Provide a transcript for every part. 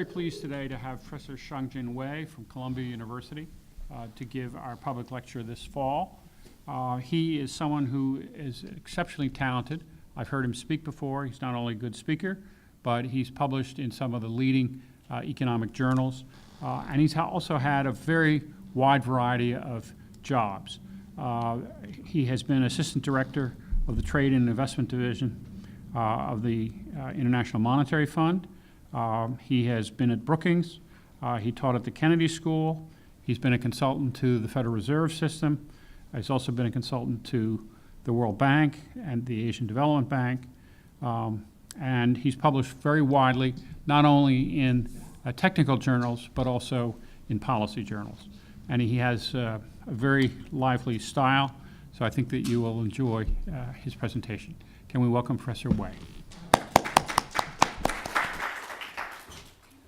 very pleased today to have Professor Shang-Jin Wei from Columbia University to give our public lecture this fall. He is someone who is exceptionally talented. I've heard him speak before. He's not only a good speaker, but he's published in some of the leading economic journals. And he's also had a very wide variety of jobs. He has been assistant director of the Trade and Investment Division of the International Monetary Fund. He has been at Brookings. He taught at the Kennedy School. He's been a consultant to the Federal Reserve System. He's also been a consultant to the World Bank and the Asian Development Bank. And he's published very widely, not only in technical journals, but also in policy journals. And he has a very lively style, so I think that you will enjoy his presentation. Can we welcome Professor Wei?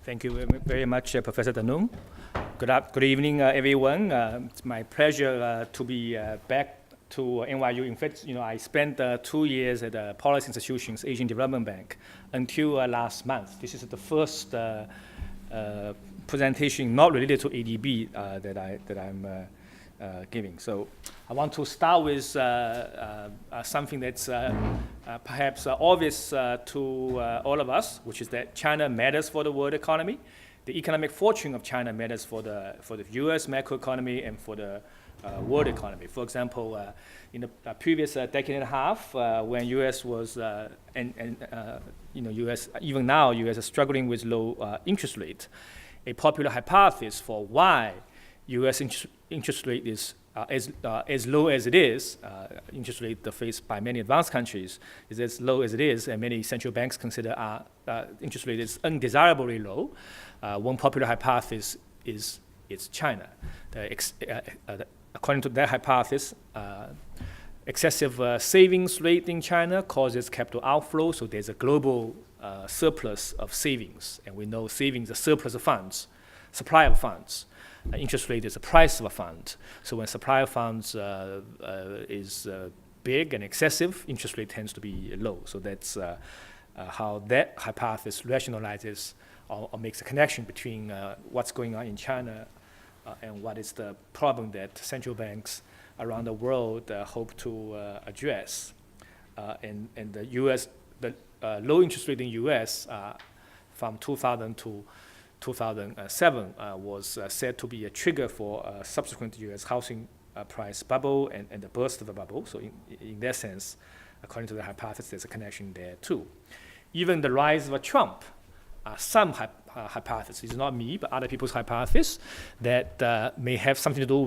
Thank you very much, Professor Danung. Good evening, everyone. It's my pleasure to be back to NYU. In fact, I spent 2 years at the Policy Institution's Asian Development Bank until last month. This is the first presentation not related to ADB that I'm giving. So I want to start with something that's perhaps obvious to all of us, which is that China matters for the world economy. The economic fortune of China matters for the U.S. macroeconomy and for the world economy. For example, in the previous decade and a half, when U.S. was U.S. even now U.S. is struggling with low interest rate, a popular hypothesis for why U.S. interest rate is as low as it is, interest rate faced by many advanced countries is as low as it is, and many central banks consider interest rate is undesirably low. One popular hypothesis is China. According to that hypothesis, excessive savings rate in China causes capital outflow, so there's a global surplus of savings, and we know savings are surplus of funds, supply of funds. Interest rate is the price of a fund. So when supply of funds is big and excessive, interest rate tends to be low. So that's how that hypothesis rationalizes or makes a connection between what's going on in China and what is the problem that central banks around the world hope to address. And the U.S., the low interest rate in U.S. From 2000 to 2007 was said to be a trigger for a subsequent U.S. housing price bubble and the burst of the bubble. So in that sense, according to the hypothesis, there's a connection there too. Even the rise of Trump, some hypotheses, not me, but other people's hypothesis, that may have something to do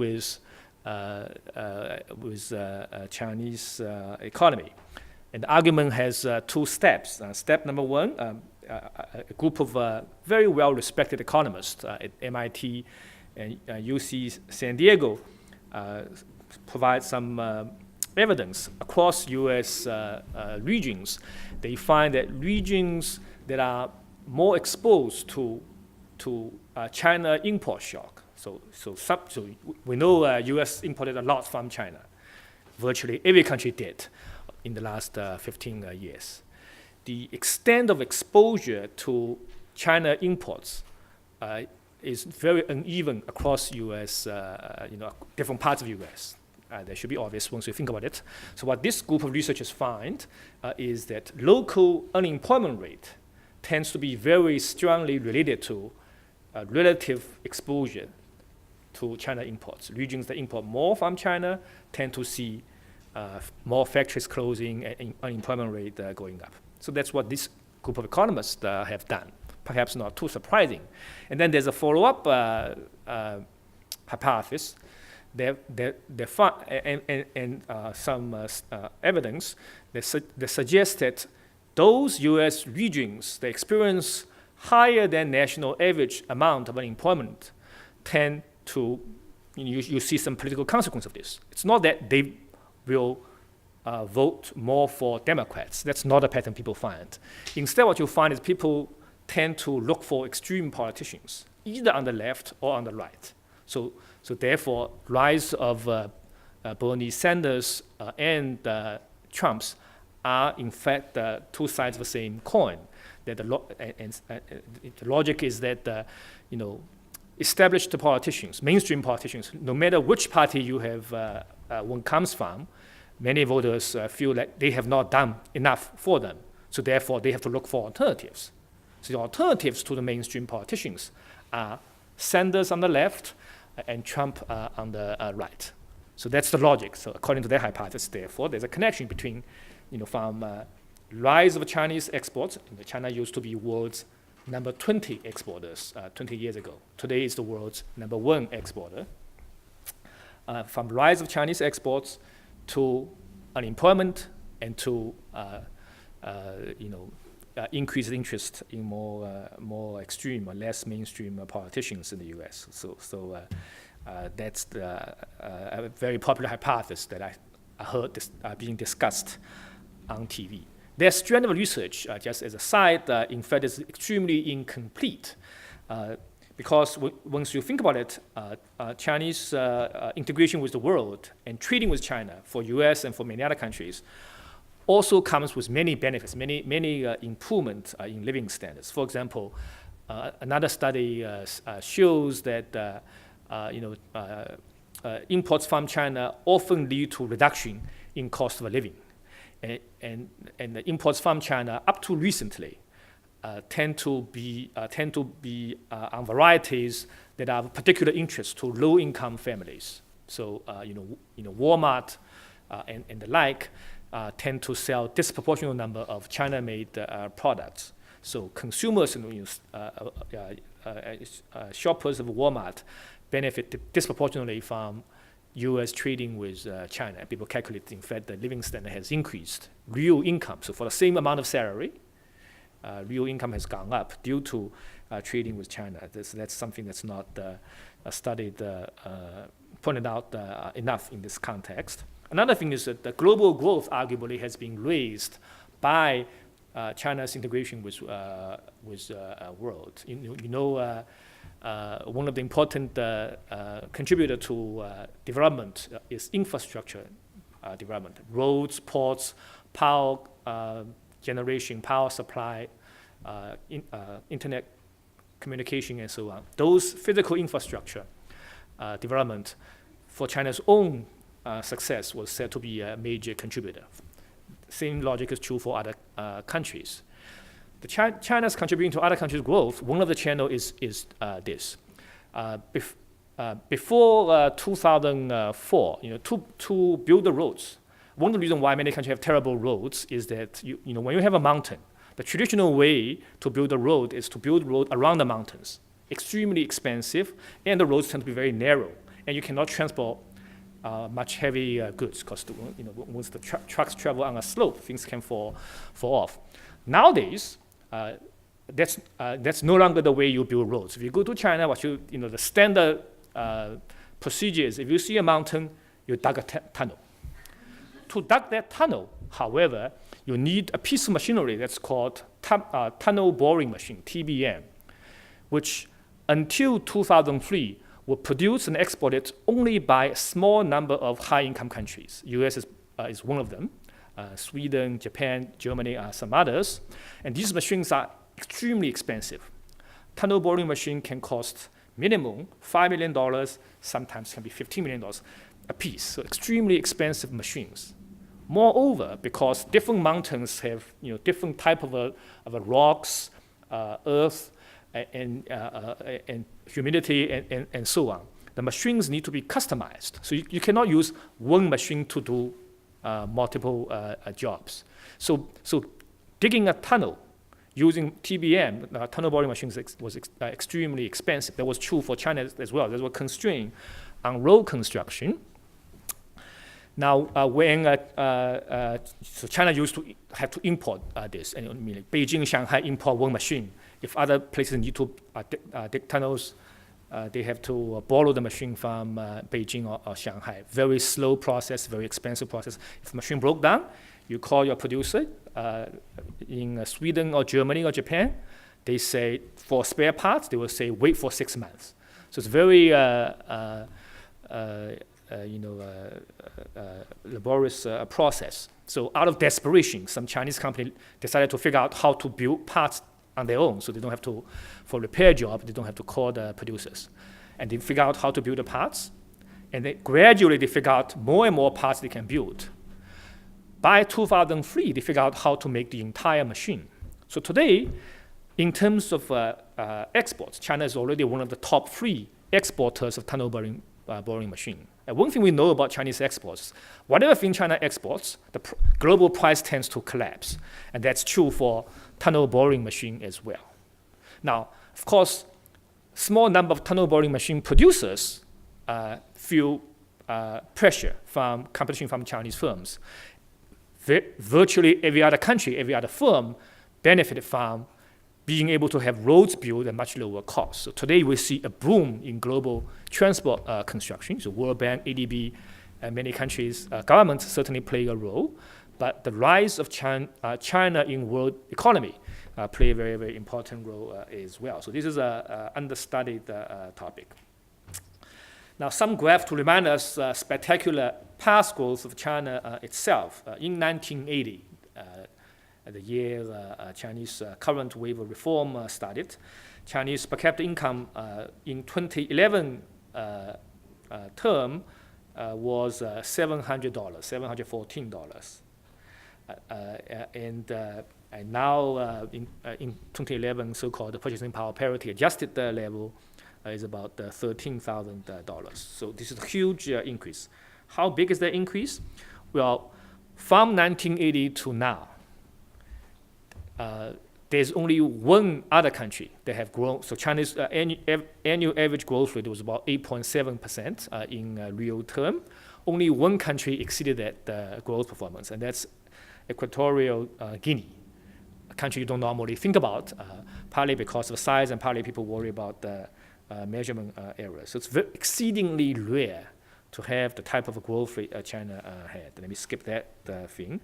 with Chinese economy. And the argument has 2 steps. Step number 1, a group of very well-respected economists at MIT and UC San Diego provide some evidence across U.S. regions. They find that regions that are more exposed to China import shock. So we know U.S. imported a lot from China. Virtually every country did in the last 15 years. The extent of exposure to China imports is very uneven across U.S., different parts of U.S. That should be obvious once you think about it. So what this group of researchers find is that local unemployment rate tends to be very strongly related to relative exposure to China imports. Regions that import more from China tend to see more factories closing and unemployment rate going up. So that's what this group of economists have done, perhaps not too surprising. And then there's a follow-up hypothesis and some evidence that suggests that those U.S. regions that experience higher than national average amount of unemployment tend to, you see some political consequence of this. It's not that they will vote more for Democrats. That's not a pattern people find. Instead, what you find is people tend to look for extreme politicians, either on the left or on the right. So therefore, rise of Bernie Sanders and Trump's are in fact 2 sides of the same coin. That the logic is that established politicians, mainstream politicians, no matter which party you have one comes from, many voters feel like they have not done enough for them. So therefore, they have to look for alternatives. So the alternatives to the mainstream politicians are Sanders on the left and Trump on the right. So that's the logic. So according to their hypothesis, therefore, there's a connection between, from rise of Chinese exports. China used to be world's number 20 exporters 20 years ago. Today is the world's number 1 exporter. From rise of Chinese exports to unemployment and to increased interest in more extreme or less mainstream politicians in the U.S. So that's a very popular hypothesis that I heard being discussed on TV. Their strand of research, just as a side, in fact, is extremely incomplete. Because once you think about it, Chinese integration with the world and trading with China for US and for many other countries also comes with many benefits, many improvements in living standards. For example, another study shows that imports from China often lead to reduction in cost of living. And the imports from China up to recently tend to be on varieties that are of particular interest to low-income families. So Walmart and the like tend to sell disproportionate number of China-made products. So consumers and shoppers of Walmart benefit disproportionately from U.S. trading with China. People calculate, in fact, the living standard has increased. Real income, so for the same amount of salary, real income has gone up due to trading with China. That's something that's not studied, pointed out enough in this context. Another thing is that the global growth arguably has been raised by China's integration with world. One of the important contributor to development is infrastructure development, roads, ports, power generation, power supply, internet communication, and so on. Those physical infrastructure development for China's own success was said to be a major contributor. Same logic is true for other countries. China's contributing to other countries' growth, one of the channels is this. Before 2004, to build the roads, one of the reasons why many countries have terrible roads is that when you have a mountain, the traditional way to build a road is to build a road around the mountains. Extremely expensive, and the roads tend to be very narrow, and you cannot transport much heavy goods because once the trucks travel on a slope, things can fall off. Nowadays, that's no longer the way you build roads. If you go to China, the standard procedure is if you see a mountain, you dig a tunnel. To dig that tunnel, however, you need a piece of machinery that's called tunnel boring machine, TBM, which until 2003 were produced and exported only by a small number of high-income countries. US is one of them. Sweden, Japan, Germany are some others. And these machines are extremely expensive. Tunnel boring machine can cost minimum $5 million, sometimes can be $15 million a piece. So extremely expensive machines. Moreover, because different mountains have different type of rocks, earth, and humidity, and so on, the machines need to be customized. So you cannot use one machine to do multiple jobs. So digging a tunnel using TBM, tunnel boring machines, was extremely expensive. That was true for China as well. There was a constraint on road construction. Now, when so China used to have to import this, and Beijing, Shanghai import one machine. If other places need to dig tunnels, they have to borrow the machine from Beijing or Shanghai. Very slow process, very expensive process. If the machine broke down, you call your producer in Sweden or Germany or Japan. They say for spare parts, they will say wait for 6 months. So it's very laborious process. So out of desperation, some Chinese company decided to figure out how to build parts on their own, so they don't have to, for repair job, they don't have to call the producers. And they figure out how to build the parts, and then gradually they figure out more and more parts they can build. By 2003, they figure out how to make the entire machine. So today, in terms of exports, China is already one of the top 3 exporters of tunnel boring machine. And one thing we know about Chinese exports, whatever thing China exports, the global price tends to collapse. And that's true for tunnel boring machine as well. Now, of course, small number of tunnel boring machine producers feel pressure from competition from Chinese firms. Virtually every other country, every other firm benefited from being able to have roads built at much lower cost. So today we see a boom in global transport construction. So World Bank, ADB, and many countries, governments certainly play a role, but the rise of China in world economy play a very, very important role as well. So this is an understudied topic. Now, some graph to remind us spectacular past growth of China itself. In 1980, the year Chinese current wave of reform started, Chinese per capita income in 2011 term was $700, $714. And now in 2011, so-called purchasing power parity adjusted level is about $13,000. So this is a huge increase. How big is that increase? Well, from 1980 to now, there's only one other country that have grown. So China's annual average growth rate was about 8.7% in real term. Only one country exceeded that growth performance, and that's Equatorial Guinea, a country you don't normally think about, partly because of size and partly people worry about the measurement errors. So it's exceedingly rare to have the type of growth rate China had. Let me skip that thing.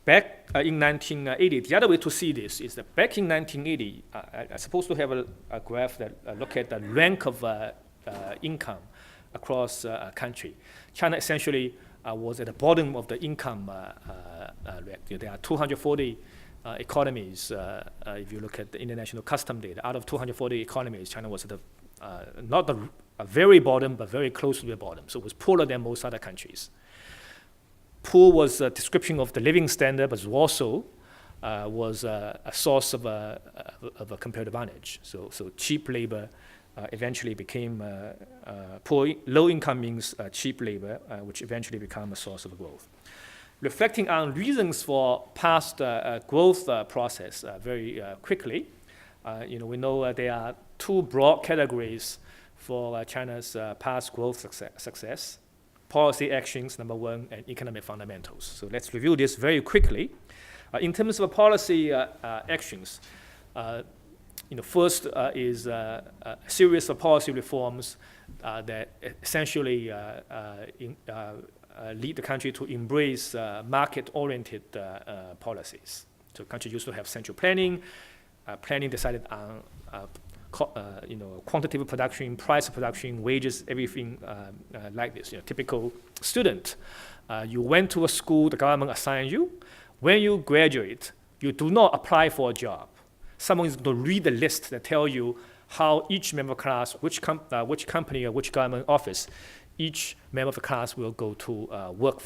Back in 1980, the other way to see this is that back in 1980, I'm supposed to have a graph that look at the rank of income across a country. China essentially was at the bottom of the income rank. There are 240 economies. If you look at the international custom data, out of 240 economies, China was at the not the very bottom, but very close to the bottom. So it was poorer than most other countries. Poor was a description of the living standard, but also was a source of a comparative advantage. So cheap labor eventually became poor. Low income means cheap labor, which eventually became a source of growth. Reflecting on reasons for past growth process very quickly, we know there are 2 broad categories for China's past growth success. Policy actions, number 1, and economic fundamentals. So let's review this very quickly. In terms of policy actions, first is a series of policy reforms that essentially lead the country to embrace market-oriented policies. So the country used to have central planning. Planning decided on quantitative production, price of production, wages, everything like this. Typical student, you went to a school, the government assigned you. When you graduate, you do not apply for a job. Someone is going to read the list that tell you how each member of class, which company or which government office, each member of the class will go to work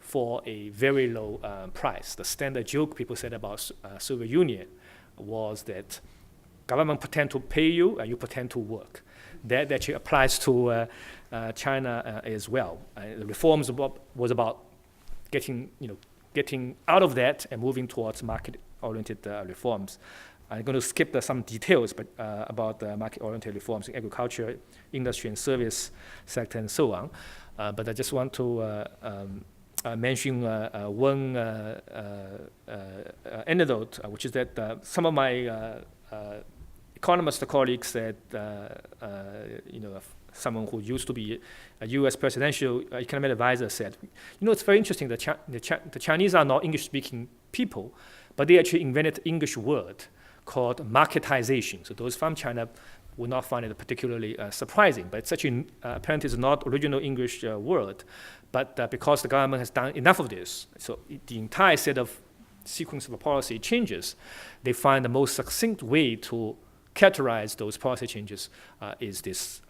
for a very low price. The standard joke people said about Soviet Union was that government pretend to pay you and you pretend to work. That actually applies to China as well. The reforms was about getting out of that and moving towards market-oriented reforms. I'm going to skip some details about the market-oriented reforms in agriculture, industry and service sector and so on. But I just want to mention one anecdote, which is that some of my economist colleagues said, someone who used to be a U.S. presidential economic advisor said, it's very interesting that the Chinese are not English-speaking people, but they actually invented English word called marketization. So those from China will not find it particularly surprising. But such apparently is not original English word. But because the government has done enough of this, so the entire set of sequence of policy changes, they find the most succinct way to characterize those policy changes is this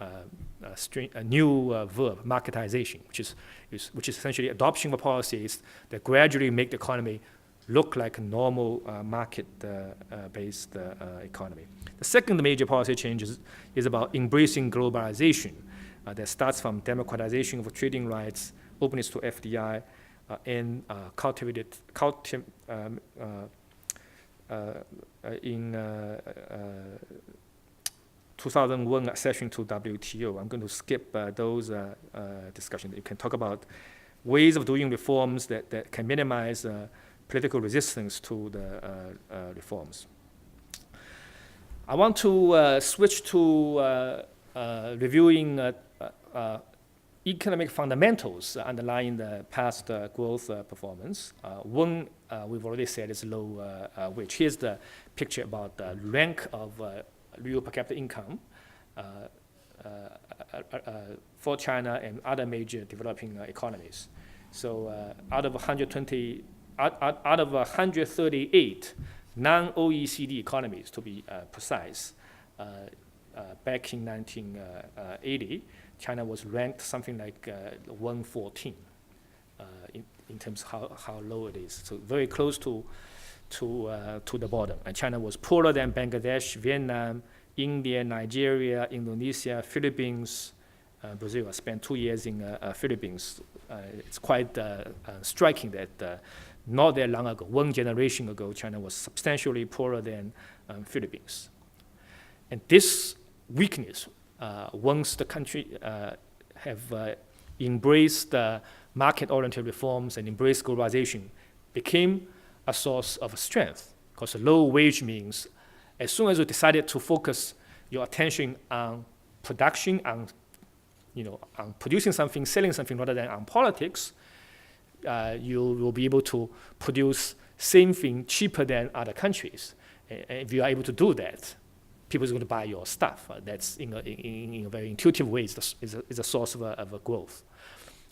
new verb, marketization, which is essentially adoption of policies that gradually make the economy look like a normal market-based economy. The second major policy change is about embracing globalization that starts from democratization of trading rights, openness to FDI, and in 2001 accession to WTO. I'm going to skip those discussions. You can talk about ways of doing reforms that can minimize political resistance to the reforms. I want to switch to reviewing economic fundamentals underlying the past growth performance. One, we've already said, is low wage. Here's the picture about the rank of real per capita income for China and other major developing economies. So out of 138 non-OECD economies, to be precise, back in 1980, China was ranked something like 114 in terms of how low it is. So very close to the bottom. And China was poorer than Bangladesh, Vietnam, India, Nigeria, Indonesia, Philippines, Brazil. I spent 2 years in Philippines. It's quite striking that not that long ago, 1 generation ago, China was substantially poorer than Philippines. And this weakness, once the country have embraced market-oriented reforms and embraced globalization, became a source of strength. Because low wage means as soon as you decided to focus your attention on production, on producing something, selling something, rather than on politics, you will be able to produce same thing cheaper than other countries. And if you are able to do that, people are going to buy your stuff. That's in a very intuitive way is a source of a growth.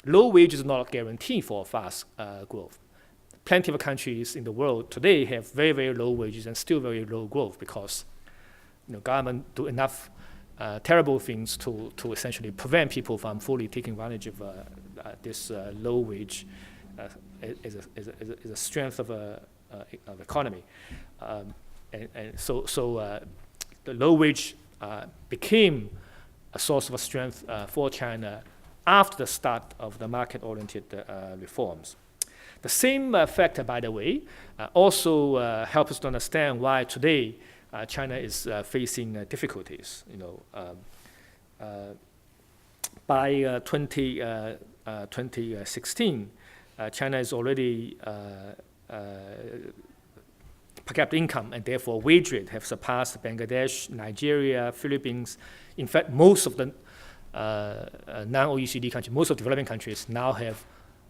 Low wage is not a guarantee for fast growth. Plenty of countries in the world today have very, very low wages and still very low growth because government do enough terrible things to essentially prevent people from fully taking advantage of this low wage as a strength of economy. And so the low wage became a source of strength for China after the start of the market-oriented reforms. The same factor, by the way, also helps us to understand why today China is facing difficulties. By 2016, China is already per capita income and therefore wage rate have surpassed Bangladesh, Nigeria, Philippines. In fact, most of the non-OECD countries, most of the developing countries now have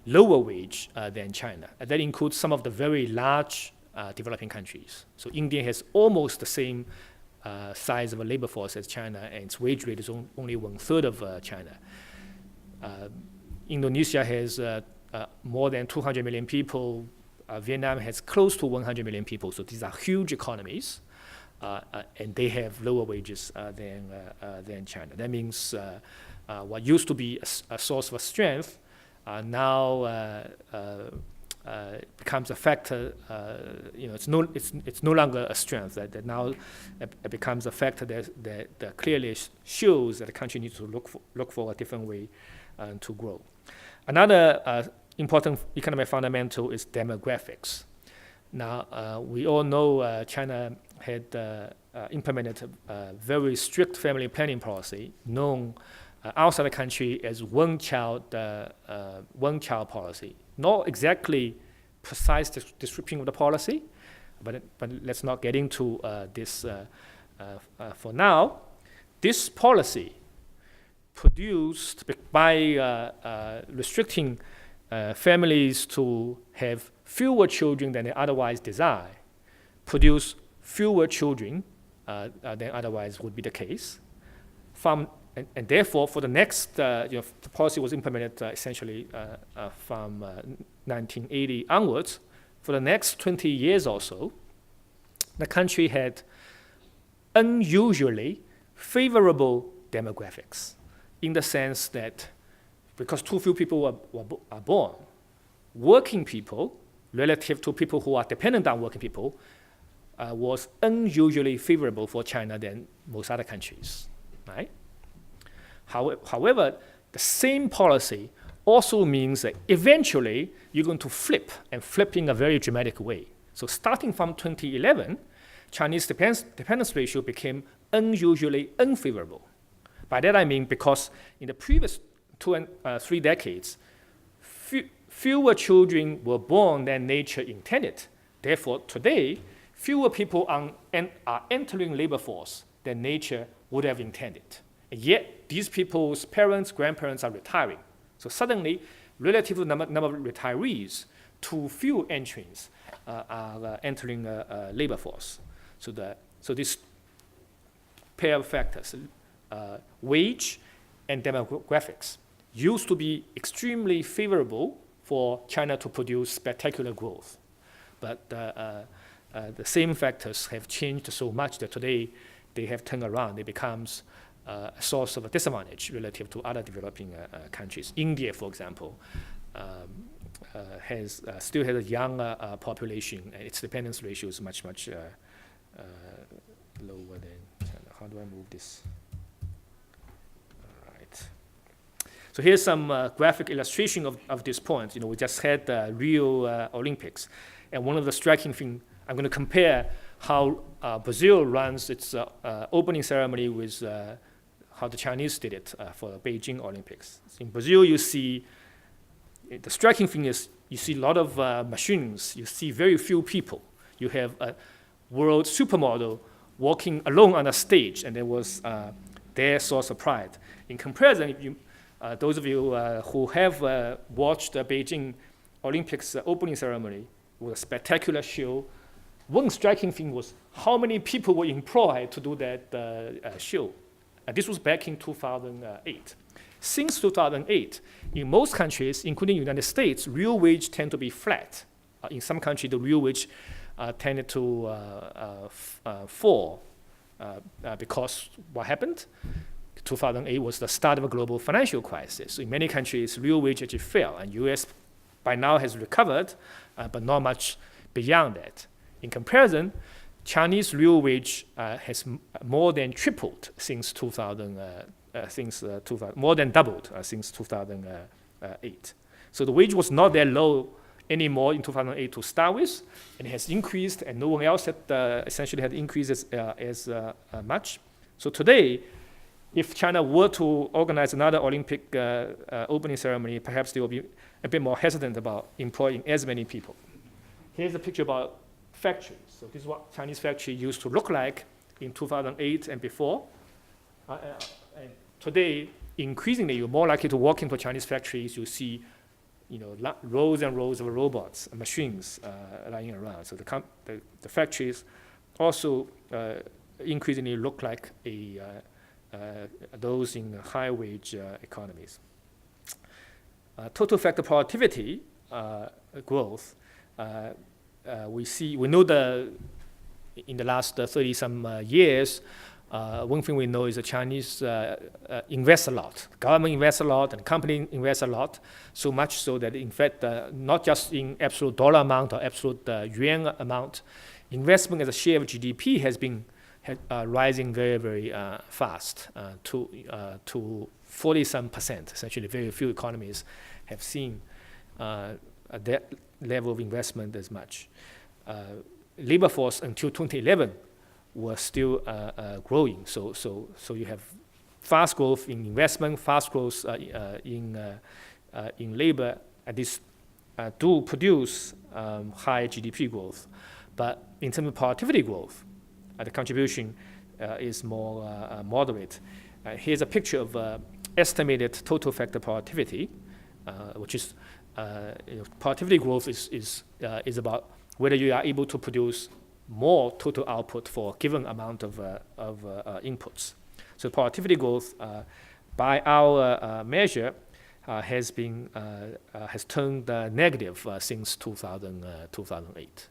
lower wage than China. And that includes some of the very large developing countries. So India has almost the same size of a labor force as China, and its wage rate is only 1/3 of China. Indonesia has more than 200 million people. Vietnam has close to 100 million people. So these are huge economies, and they have lower wages than China. That means what used to be a source of strength now becomes a factor. It's no longer a strength. That now it becomes a factor that clearly shows that the country needs to look for a different way to grow. Another important economic fundamental is demographics. Now we all know China had implemented a very strict family planning policy known outside the country as one child policy. Not exactly precise description of the policy, but let's not get into this for now. This policy produced by restricting families to have fewer children than they otherwise desire, produce fewer children than otherwise would be the case. and therefore, for the next, the policy was implemented essentially from 1980 onwards. For the next 20 years or so, the country had unusually favorable demographics, in the sense that because too few people are born, working people, relative to people who are dependent on working people, was unusually favorable for China than most other countries, right? However, the same policy also means that eventually you're going to flip in a very dramatic way. So starting from 2011, Chinese dependence ratio became unusually unfavorable. By that I mean because in the previous 2 and 3 decades, fewer children were born than nature intended. Therefore, today, fewer people are entering labor force than nature would have intended. And yet, these people's parents, grandparents are retiring. So suddenly, relative to the number of retirees, too few entrants are entering labor force. So this pair of factors, wage and demographics, used to be extremely favorable for China to produce spectacular growth. But the same factors have changed so much that today they have turned around. It becomes a source of a disadvantage relative to other developing countries. India, for example, still has a young population, and its dependence ratio is much lower than China. How do I move this? All right. So here's some graphic illustration of this point. We just had the Rio Olympics, and one of the striking things, I'm going to compare how Brazil runs its opening ceremony with how the Chinese did it for the Beijing Olympics. In Brazil, you see, the striking thing is you see a lot of machines. You see very few people. You have a world supermodel walking alone on a stage, and it was their source of pride. In comparison, if you, those of you who have watched the Beijing Olympics opening ceremony, it was a spectacular show. One striking thing was how many people were employed to do that show. This was back in 2008. Since 2008, in most countries, including the United States, real wage tend to be flat. In some countries, the real wage tended to fall because what happened? 2008 was the start of a global financial crisis. So in many countries, real wage actually fell, and U.S. by now has recovered, but not much beyond that. In comparison, Chinese real wage has more than tripled since 2000, more than doubled since 2008. So the wage was not that low anymore in 2008 to start with, and it has increased, and no one else had essentially had increased as much. So today, if China were to organize another Olympic opening ceremony, perhaps they will be a bit more hesitant about employing as many people. Here's a picture about factories. So this is what Chinese factory used to look like in 2008 and before. And today, increasingly, you're more likely to walk into Chinese factories. You see, rows and rows of robots and machines lying around. So the factories also increasingly look like those in high wage economies. Total factor productivity growth. We know in the last 30 some years, one thing we know is the Chinese invest a lot. Government invests a lot, and company invests a lot. So much so that, in fact, not just in absolute dollar amount or absolute yuan amount, investment as a share of GDP has been rising very, very fast to 40-some%. Essentially, very few economies have seen that level of investment as much. Labor force until 2011 was still growing. So you have fast growth in investment, fast growth in labor, and this do produce high GDP growth. But in terms of productivity growth, the contribution is more moderate. Here's a picture of estimated total factor productivity, which is productivity growth is about whether you are able to produce more total output for a given amount of inputs. So productivity growth, by our measure, has turned negative since 2008.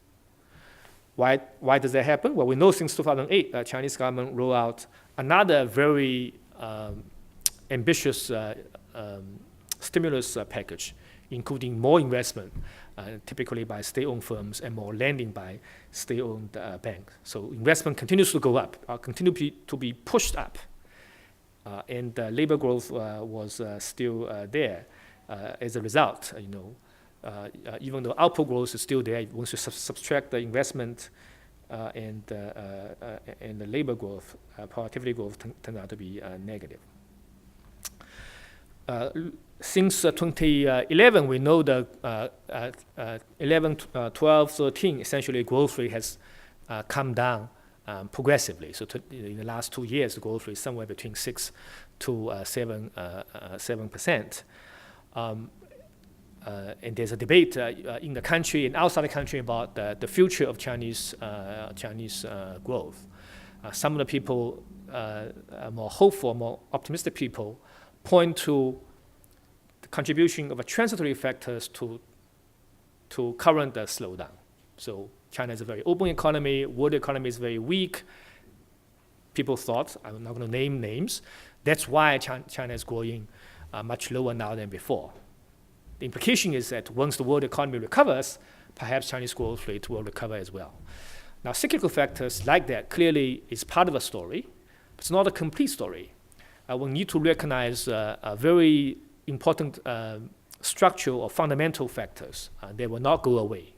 Why does that happen? Well, we know since 2008, the Chinese government rolled out another very ambitious stimulus package, including more investment, typically by state-owned firms, and more lending by state-owned banks. So investment continues to go up, continue to be pushed up, and labor growth was still there as a result. Even though output growth is still there, once you subtract the investment and the labor growth, productivity growth turned out to be negative. Since 2011, we know the 11, 12, 13, essentially growth rate has come down progressively. So in the last 2 years, the growth rate is somewhere between 6 to 7%. And there's a debate in the country and outside the country about the future of Chinese growth. Some of the people, more hopeful, more optimistic people, point to the contribution of transitory factors to current slowdown. So China is a very open economy, world economy is very weak. People thought, I'm not going to name names, that's why China is growing much lower now than before. The implication is that once the world economy recovers, perhaps Chinese growth rate will recover as well. Now, cyclical factors like that clearly is part of a story, but it's not a complete story. We need to recognize very important structural or fundamental factors that will not go away.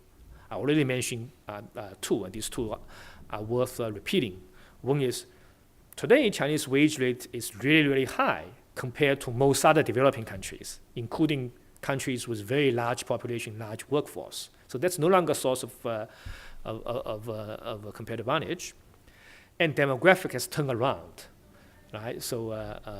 I already mentioned two, and these two are worth repeating. One is, today, Chinese wage rate is really, really high compared to most other developing countries, including countries with very large population, large workforce. So that's no longer a source of a competitive advantage. And demographic has turned around, right? So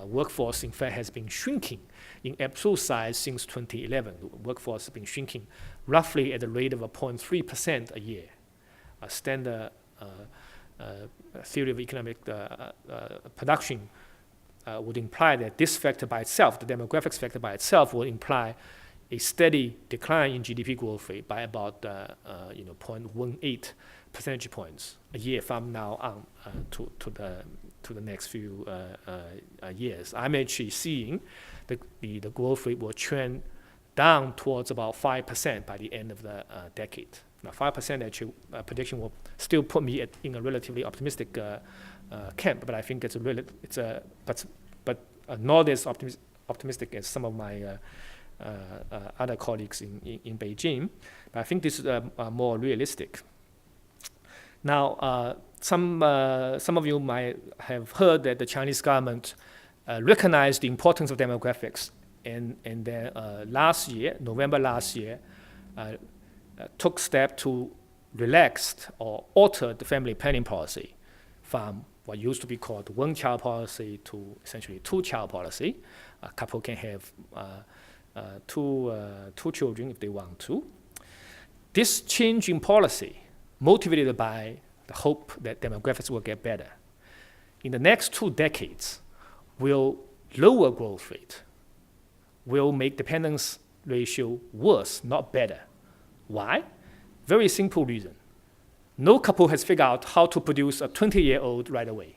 workforce, in fact, has been shrinking in absolute size since 2011. The workforce has been shrinking roughly at the rate of 0.3% a year. A standard theory of economic production would imply that this factor by itself, the demographics factor by itself, will imply a steady decline in GDP growth rate by about 0.18 percentage points a year from now on to the next few years. I'm actually seeing the growth rate will trend down towards about 5% by the end of the decade. Now, 5% actually prediction will still put me in a relatively optimistic camp, but I think but not as optimistic as some of my other colleagues in Beijing. But I think this is more realistic. Now, some of you might have heard that the Chinese government recognized the importance of demographics, and then November last year, took steps to relax or alter the family planning policy from what used to be called one-child policy to essentially two-child policy. A couple can have two children if they want to. This change in policy, motivated by the hope that demographics will get better, in the next 2 decades will lower growth rate, will make dependence ratio worse, not better. Why? Very simple reason. No couple has figured out how to produce a 20-year-old right away.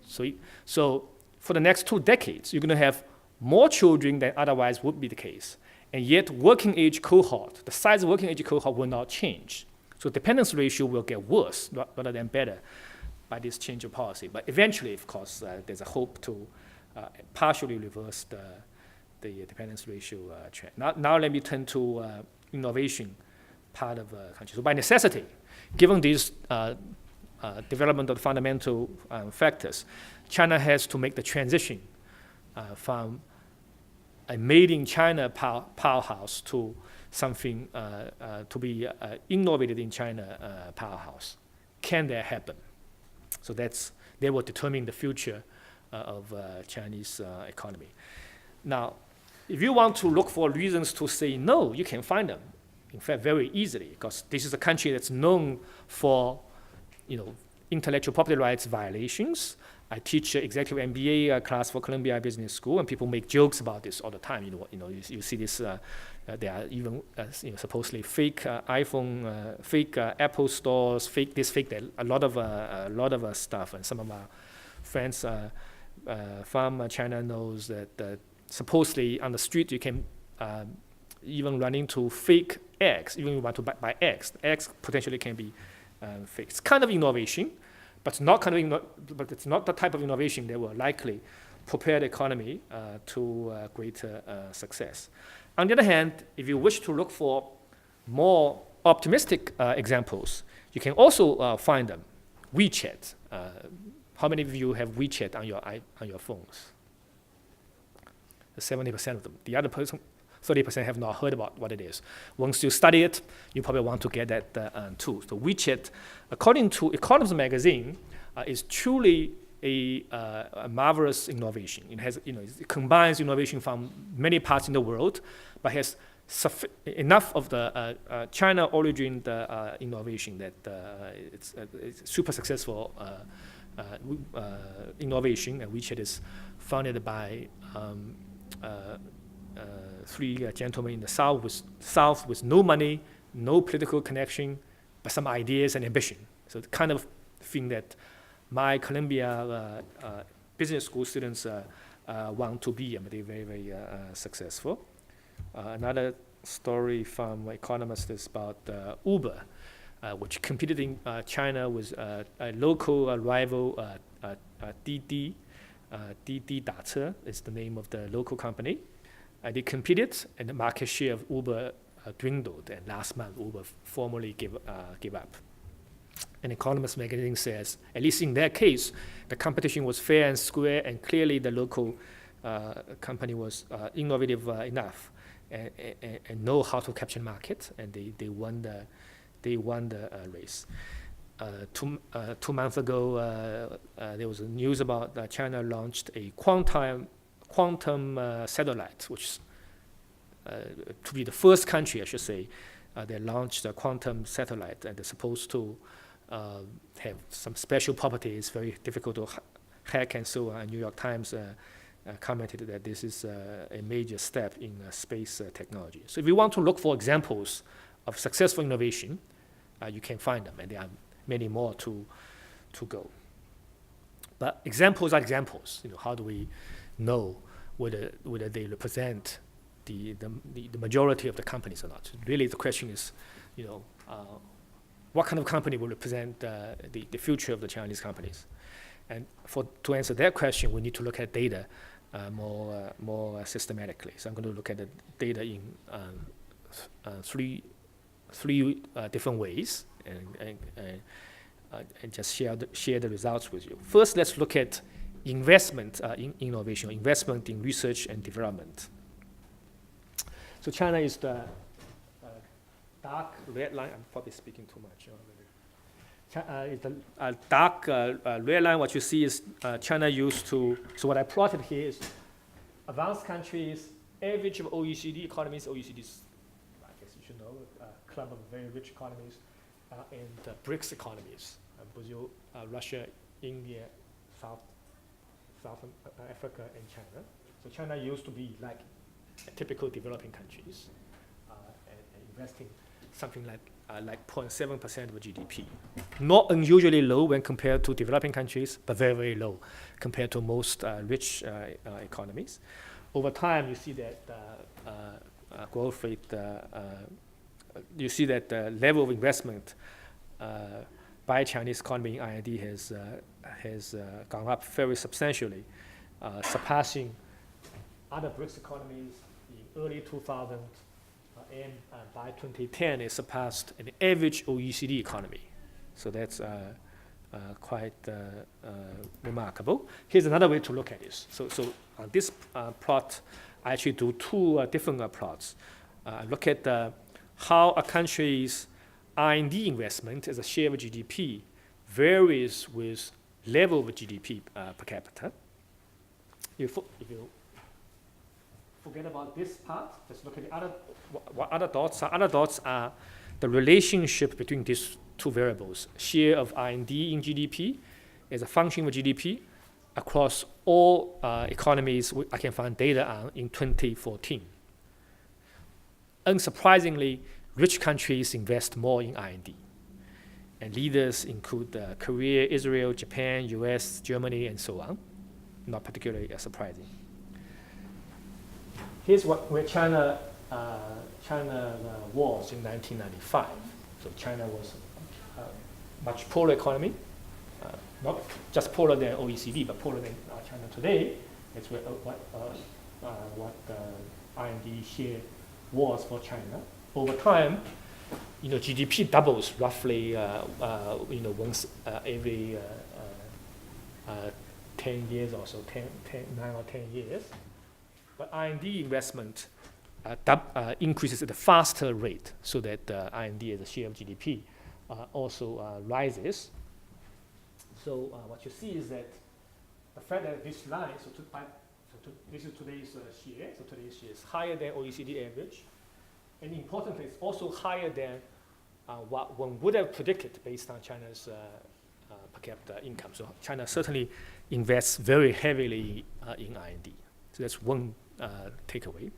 So for the next 2 decades, you're going to have more children than otherwise would be the case. And yet working age cohort, the size of working age cohort will not change. So dependence ratio will get worse rather than better by this change of policy. But eventually, of course, there's a hope to partially reverse the dependence ratio trend. Now let me turn to innovation part of the country. So by necessity, given these development of fundamental factors, China has to make the transition from a made-in-China powerhouse to something to be innovated in China powerhouse. Can that happen? So they will determine the future of Chinese economy. Now, if you want to look for reasons to say no, you can find them. In fact, very easily, because this is a country that's known for, intellectual property rights violations. I teach executive MBA class for Columbia Business School, and people make jokes about this all the time. You see this. There are even supposedly fake iPhone, fake Apple stores, fake this, fake that. A lot of stuff, and some of our friends from China knows that supposedly on the street you can even run into fake eggs. Even if you want to buy eggs, the eggs potentially can be fake. It's kind of innovation, but it's not the type of innovation that will likely prepare the economy to greater success. On the other hand, if you wish to look for more optimistic examples, you can also find them. WeChat. How many of you have WeChat on your phones? 70% of them. The other 30% have not heard about what it is. Once you study it, you probably want to get that too. So WeChat, according to Economist magazine, is truly a marvelous innovation. It has, it combines innovation from many parts in the world, but has enough of the China origin innovation that it's super successful innovation. And WeChat is founded by three gentlemen in the South with no money, no political connection, but some ideas and ambition. So the kind of thing that my Columbia business school students want to be, and they're very, very successful. Another story from Economist is about Uber, which competed in China with a local rival, Didi. Didi Dace is the name of the local company. They competed, and the market share of Uber dwindled. And last month, Uber formally gave up. And Economist magazine says, at least in their case, the competition was fair and square, and clearly the local company was innovative enough and know how to capture the market, and they won the race. 2 months ago, there was news about China launched a quantum satellite, which to be the first country, I should say, they launched a quantum satellite, and they're supposed to have some special properties, very difficult to hack and so on. New York Times commented that this is a major step in space technology. So if you want to look for examples of successful innovation, you can find them, and there are many more to go. But examples are examples. How do we know whether they represent the majority of the companies or not? Really, the question is, what kind of company will represent the future of the Chinese companies? And to answer that question, we need to look at data more systematically. So I'm going to look at the data in three different ways, and just share the results with you. First, let's look at investment in innovation, investment in research and development. So China is the dark red line. I'm probably speaking too much. Is the dark red line. What you see is China used to. So what I plotted here is advanced countries, average of OECD economies. OECD is, I guess you should know, a club of very rich economies, and BRICS economies: Brazil, Russia, India, South Africa, and China. So China used to be like a typical developing countries, and investing something like 0.7% of GDP. Not unusually low when compared to developing countries, but very, very low compared to most rich economies. Over time, you see that growth rate, you see that the level of investment by Chinese economy in I&D has gone up very substantially, surpassing other BRICS economies in early 2000s. And by 2010, it surpassed an average OECD economy. So that's quite remarkable. Here's another way to look at this. So on this plot, I actually do two different plots. Look at how a country's R&D investment as a share of GDP varies with level of GDP per capita. If you forget about this part, just look at the other, what other dots are. Other dots are the relationship between these two variables: share of R&D in GDP as a function of GDP across all economies I can find data on in 2014. Unsurprisingly, rich countries invest more in R&D. And leaders include Korea, Israel, Japan, US, Germany, and so on. Not particularly surprising. Here's where China was in 1995. So China was a much poorer economy, not just poorer than OECD, but poorer than China today. That's what R&D share was for China. Over time, GDP doubles roughly, once every 10 years or so, 9 or 10 years. But R&D investment increases at a faster rate, so that R&D as a share of GDP also rises. So what you see is that the fact that this line, this is today's share, so today's share is higher than OECD average, and importantly, it's also higher than what one would have predicted based on China's per capita income. So China certainly invests very heavily in R&D. So that's one takeaway.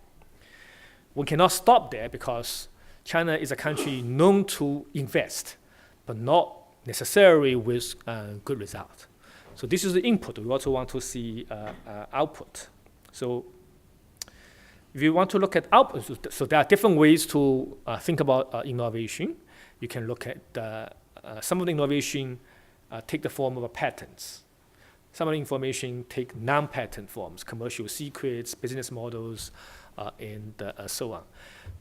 We cannot stop there because China is a country known to invest, but not necessarily with good result. So this is the input. We also want to see output. So if you want to look at output, so there are different ways to think about innovation. You can look at some of the innovation take the form of patents. Some of the information take non-patent forms, commercial secrets, business models, and so on.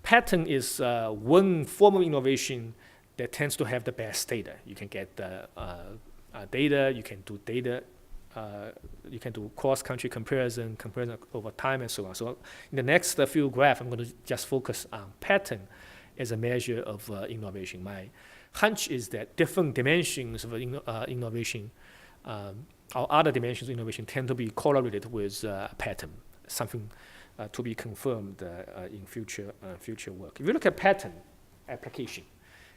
Patent is one form of innovation that tends to have the best data. You can get data, you can do data, you can do cross-country comparison over time, and so on. So in the next few graphs, I'm going to just focus on patent as a measure of innovation. My hunch is that different dimensions of innovation or other dimensions of innovation tend to be correlated with patent, something to be confirmed in future work. If you look at patent application,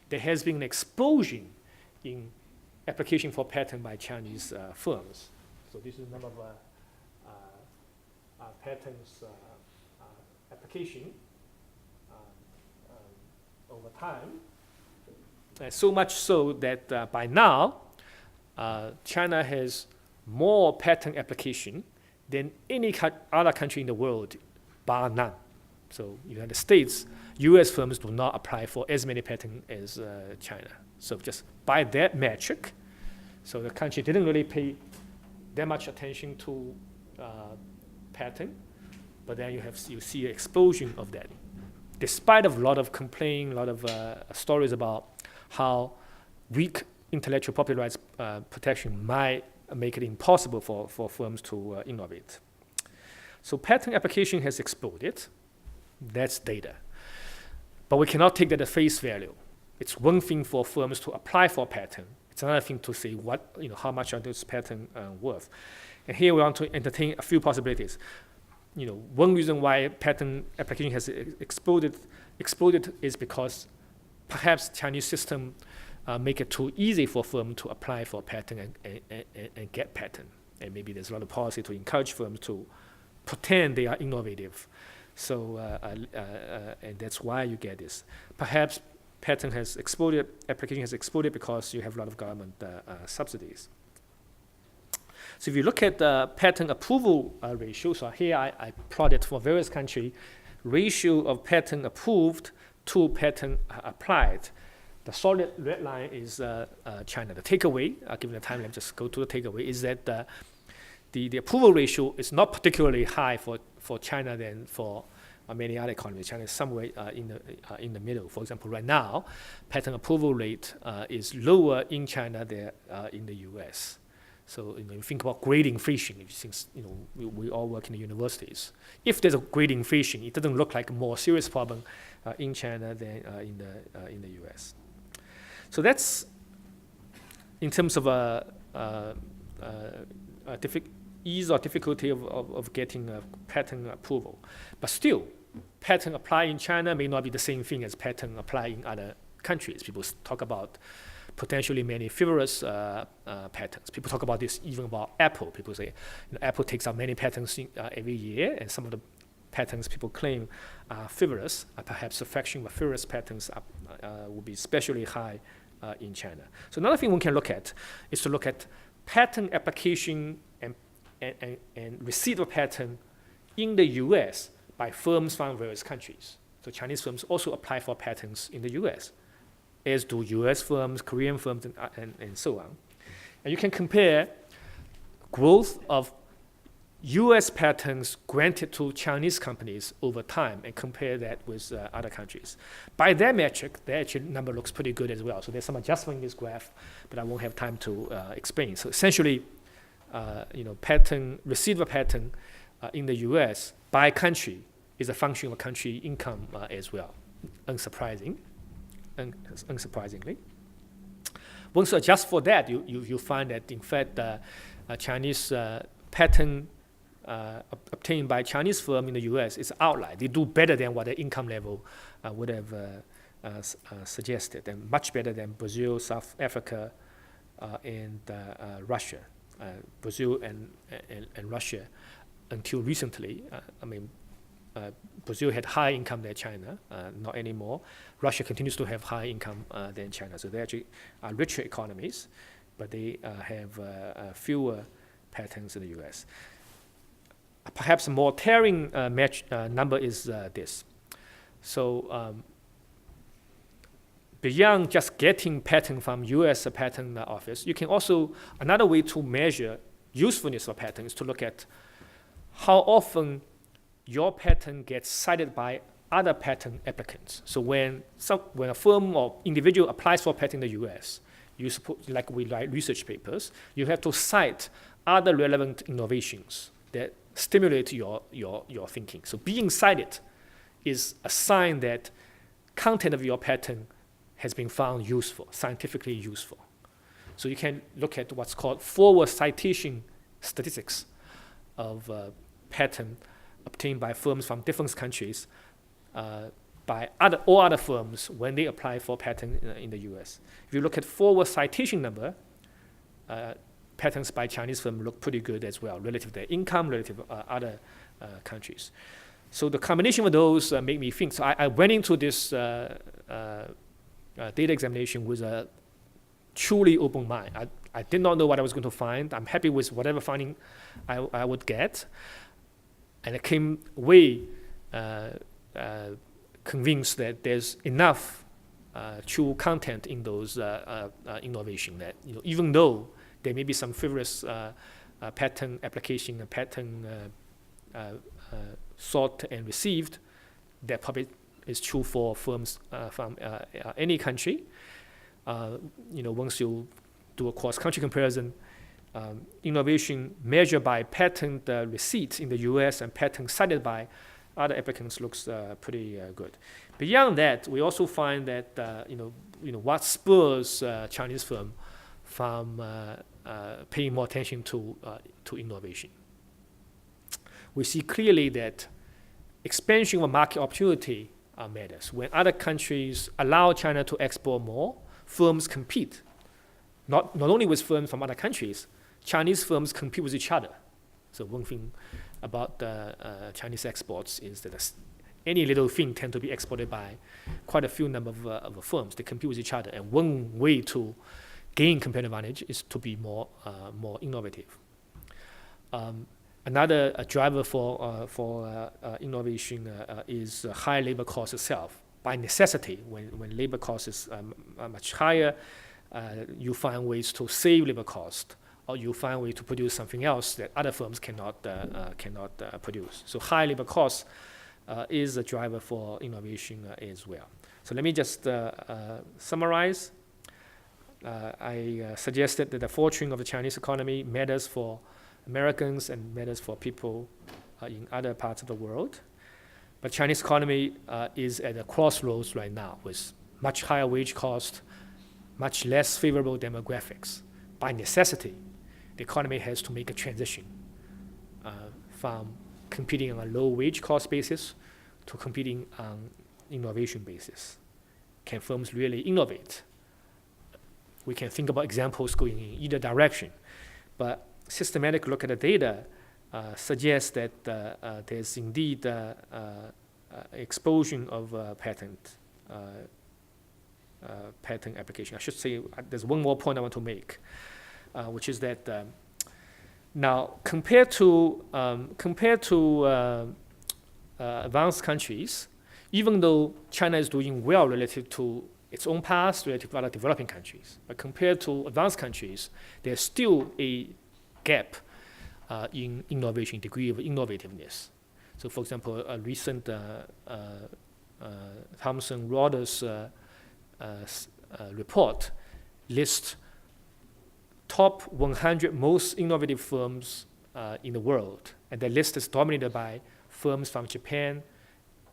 there has been an explosion in application for patent by Chinese firms. So this is the number of patents application over time. So much so that by now, China has more patent application than any other country in the world, bar none. So United States, US firms do not apply for as many patents as China. So just by that metric, so the country didn't really pay that much attention to patent, but then you see an explosion of that. Despite of a lot of complaint, a lot of stories about how weak intellectual property rights protection might make it impossible for firms to innovate. So patent application has exploded. That's data. But we cannot take that at face value. It's one thing for firms to apply for patent. It's another thing to say how much are those patents worth. And here we want to entertain a few possibilities. One reason why patent application has exploded is because perhaps Chinese system make it too easy for firms to apply for patent and get patent. And maybe there's a lot of policy to encourage firms to pretend they are innovative. So, and that's why you get this. Perhaps patent has exploded, application has exploded because you have a lot of government subsidies. So if you look at the patent approval ratio, so here I plotted for various countries, ratio of patent approved to patent applied. The solid red line is China. The takeaway, given the time, let me just go to the takeaway, is that the approval ratio is not particularly high for China than for many other economies. China is somewhere in the middle. For example, right now, patent approval rate is lower in China than in the US. So you think about grade inflation. Since we all work in the universities, if there's a grade inflation, it doesn't look like a more serious problem in China than in the US. So that's in terms of ease or difficulty of getting patent approval. But still, patent apply in China may not be the same thing as patent apply in other countries. People talk about potentially many frivolous patents. People talk about this even about Apple. People say, Apple takes out many patents every year, and some of the patents people claim are frivolous. Perhaps a fraction of frivolous patents will be especially high in China. So another thing we can look at is to look at patent application and receipt of patent in the U.S. by firms from various countries. So Chinese firms also apply for patents in the U.S., as do U.S. firms, Korean firms, and so on. And you can compare growth of U.S. patents granted to Chinese companies over time and compare that with other countries. By that metric, the actual number looks pretty good as well. So there's some adjustment in this graph, but I won't have time to explain. So essentially, receipt of a patent in the U.S. by country is a function of country income as well, unsurprisingly. Once you adjust for that, you find that in fact Chinese patent obtained by Chinese firm in the U.S. is outlier. They do better than what the income level would have suggested, and much better than Brazil, South Africa, and Russia. Brazil and Russia, until recently, Brazil had high income than China, not anymore. Russia continues to have high income than China. So they actually are richer economies, but they have fewer patents in the U.S. Perhaps a more telling number is this. So beyond just getting patent from U.S. patent office, you can also, another way to measure usefulness of patent is to look at how often your patent gets cited by other patent applicants. So when a firm or individual applies for a patent in the U.S., like we write research papers, you have to cite other relevant innovations that stimulate your thinking. So being cited is a sign that content of your patent has been found useful, scientifically useful. So you can look at what's called forward citation statistics of patent obtained by firms from different countries by all other firms when they apply for patent in the US. If you look at forward citation number, patents by Chinese firms look pretty good as well, relative to their income, relative to other countries. So the combination of those make me think. So I went into this data examination with a truly open mind. I did not know what I was going to find. I'm happy with whatever finding I would get. And I came away convinced that there's enough true content in those innovation that even though there may be some frivolous patent application and patent sought and received, that probably is true for firms from any country. Once you do a cross-country comparison, innovation measured by patent receipts in the U.S. and patent cited by other applicants looks pretty good. Beyond that, we also find that what spurs Chinese firm from paying more attention to innovation. We see clearly that expansion of market opportunity matters. When other countries allow China to export more, firms compete. Not only with firms from other countries, Chinese firms compete with each other. So one thing about Chinese exports is that any little thing tend to be exported by quite a few number of firms. They compete with each other, and one way to gain competitive advantage is to be more innovative. Another driver for innovation is high labor cost itself. By necessity, when labor cost is much higher, you find ways to save labor cost, or you find a way to produce something else that other firms cannot produce. So high labor cost is a driver for innovation as well. So let me just summarize. I suggested that the fortune of the Chinese economy matters for Americans and matters for people in other parts of the world. But Chinese economy is at a crossroads right now with much higher wage cost, much less favorable demographics. By necessity, the economy has to make a transition from competing on a low wage cost basis to competing on innovation basis. Can firms really innovate we can think about examples going in either direction. But systematic look at the data suggests that there's indeed explosion of patent application. I should say there's one more point I want to make, which is that now compared to advanced countries, even though China is doing well relative to its own past, relative to other developing countries, but compared to advanced countries, there's still a gap in innovation, degree of innovativeness. So, for example, a recent Thomson Reuters report lists top 100 most innovative firms in the world, and the list is dominated by firms from Japan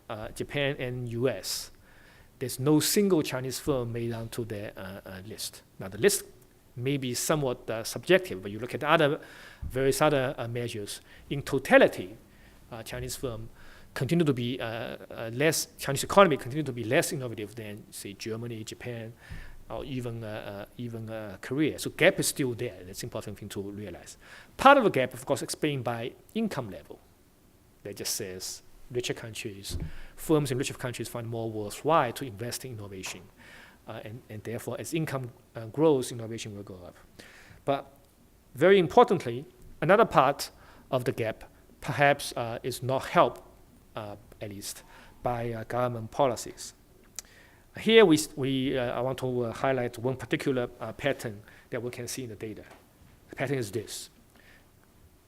and US. There's no single Chinese firm made onto the list. Now, the list may be somewhat subjective, but you look at various other measures. In totality, Chinese firm continue to be Chinese economy continue to be less innovative than, say, Germany, Japan, or even Korea. So gap is still there. That's an important thing to realize. Part of the gap, of course, explained by income level. That just says richer countries, firms in richer countries find more worthwhile to invest in innovation. And therefore, as income grows, innovation will go up. But very importantly, another part of the gap perhaps is not helped, at least, by government policies. Here I want to highlight one particular pattern that we can see in the data. The pattern is this.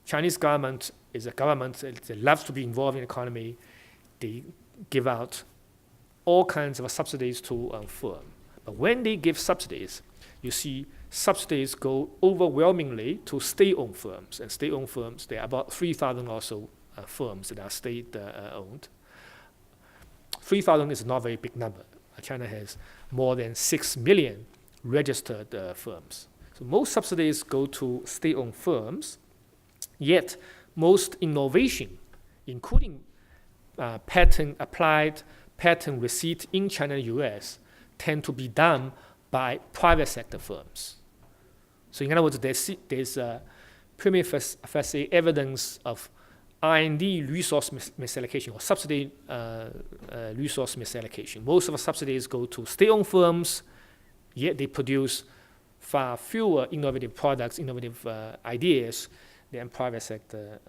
Chinese government is a government that loves to be involved in the economy. They give out all kinds of subsidies to firms. But when they give subsidies, you see subsidies go overwhelmingly to state-owned firms. And state-owned firms, there are about 3,000 or so firms that are state-owned. 3,000 is not a very big number. China has more than 6 million registered firms. So most subsidies go to state-owned firms, yet most innovation, including patent receipt in China and US, tend to be done by private sector firms. So in other words, there's prima facie evidence of R&D resource misallocation or subsidy resource misallocation. Most of the subsidies go to state-owned firms, yet they produce far fewer innovative products, innovative ideas than private sector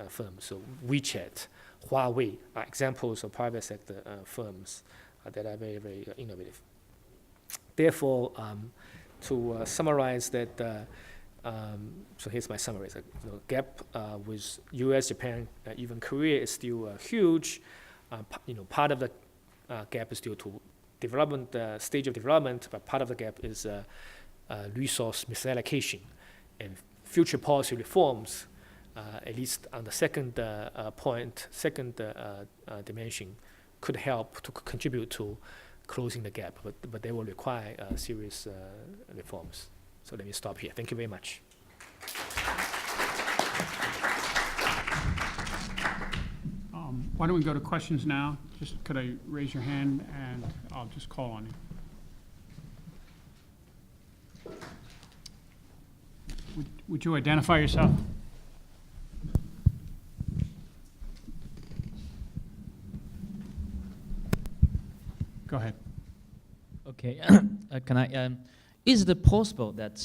firms. So WeChat, Huawei are examples of private sector firms that are very, very innovative. Therefore, to summarize that, so here's my summary. The gap with US, Japan, even Korea is still huge. Part of the gap is still to development, stage of development, but part of the gap is resource misallocation. And future policy reforms, at least on the second dimension, could help to contribute to closing the gap, but they will require serious reforms. So let me stop here. Thank you very much. Why don't we go to questions now? Just could I raise your hand and I'll just call on you. Would you identify yourself? Go ahead. Okay. Can I? Is it possible that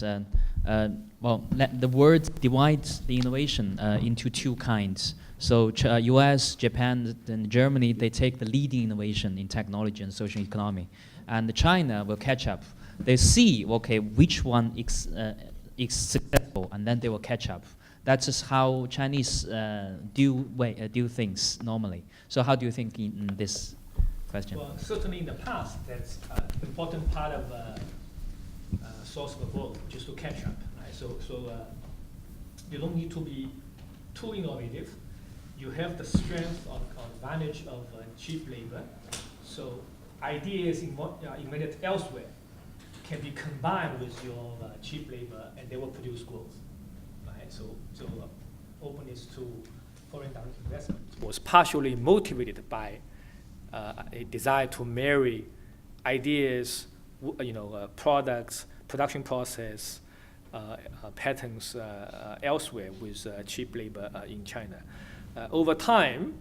the world divides the innovation into two kinds? So U.S., Japan, and Germany, they take the leading innovation in technology and social economy, and China will catch up. They see which one is successful, and then they will catch up. That's just how Chinese do things normally. So how do you think in this question? Well, certainly in the past, that's an important part of source of growth, which is to catch up. Right? So you don't need to be too innovative. You have the strength or advantage of cheap labor. So ideas invented elsewhere can be combined with your cheap labor, and they will produce growth. Right? So openness to foreign direct investment was partially motivated by a desire to marry ideas, products, production process, patents elsewhere with cheap labor in China. Over time,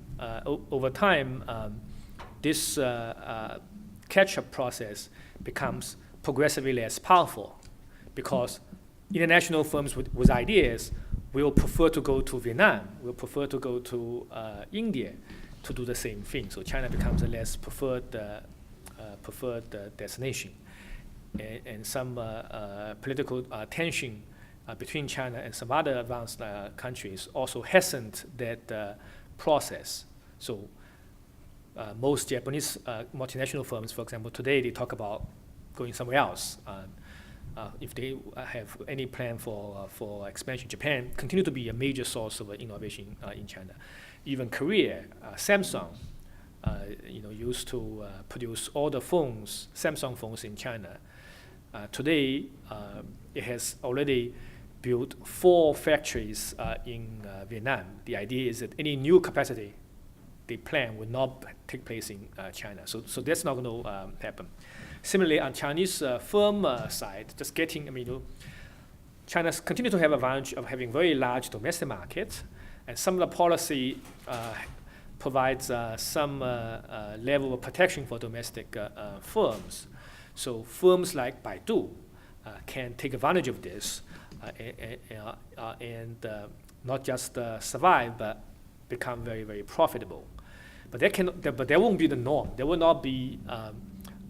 this catch-up process becomes progressively less powerful because international firms with ideas will prefer to go to Vietnam, will prefer to go to India to do the same thing. So China becomes a less preferred destination. And some political tension between China and some other advanced countries also hastened that process. So most Japanese multinational firms, for example, today they talk about going somewhere else. If they have any plan for expansion, Japan continue to be a major source of innovation in China. Even Korea, Samsung, used to produce all the phones, Samsung phones in China. Today, it has already built 4 factories in Vietnam. The idea is that any new capacity they plan will not take place in China. So that's not going to happen. Similarly, on Chinese firm side, just getting, China's continue to have advantage of having very large domestic markets, and some of the policy provides some level of protection for domestic firms. So firms like Baidu can take advantage of this and not just survive, but become very, very profitable. But that won't be the norm. There will not be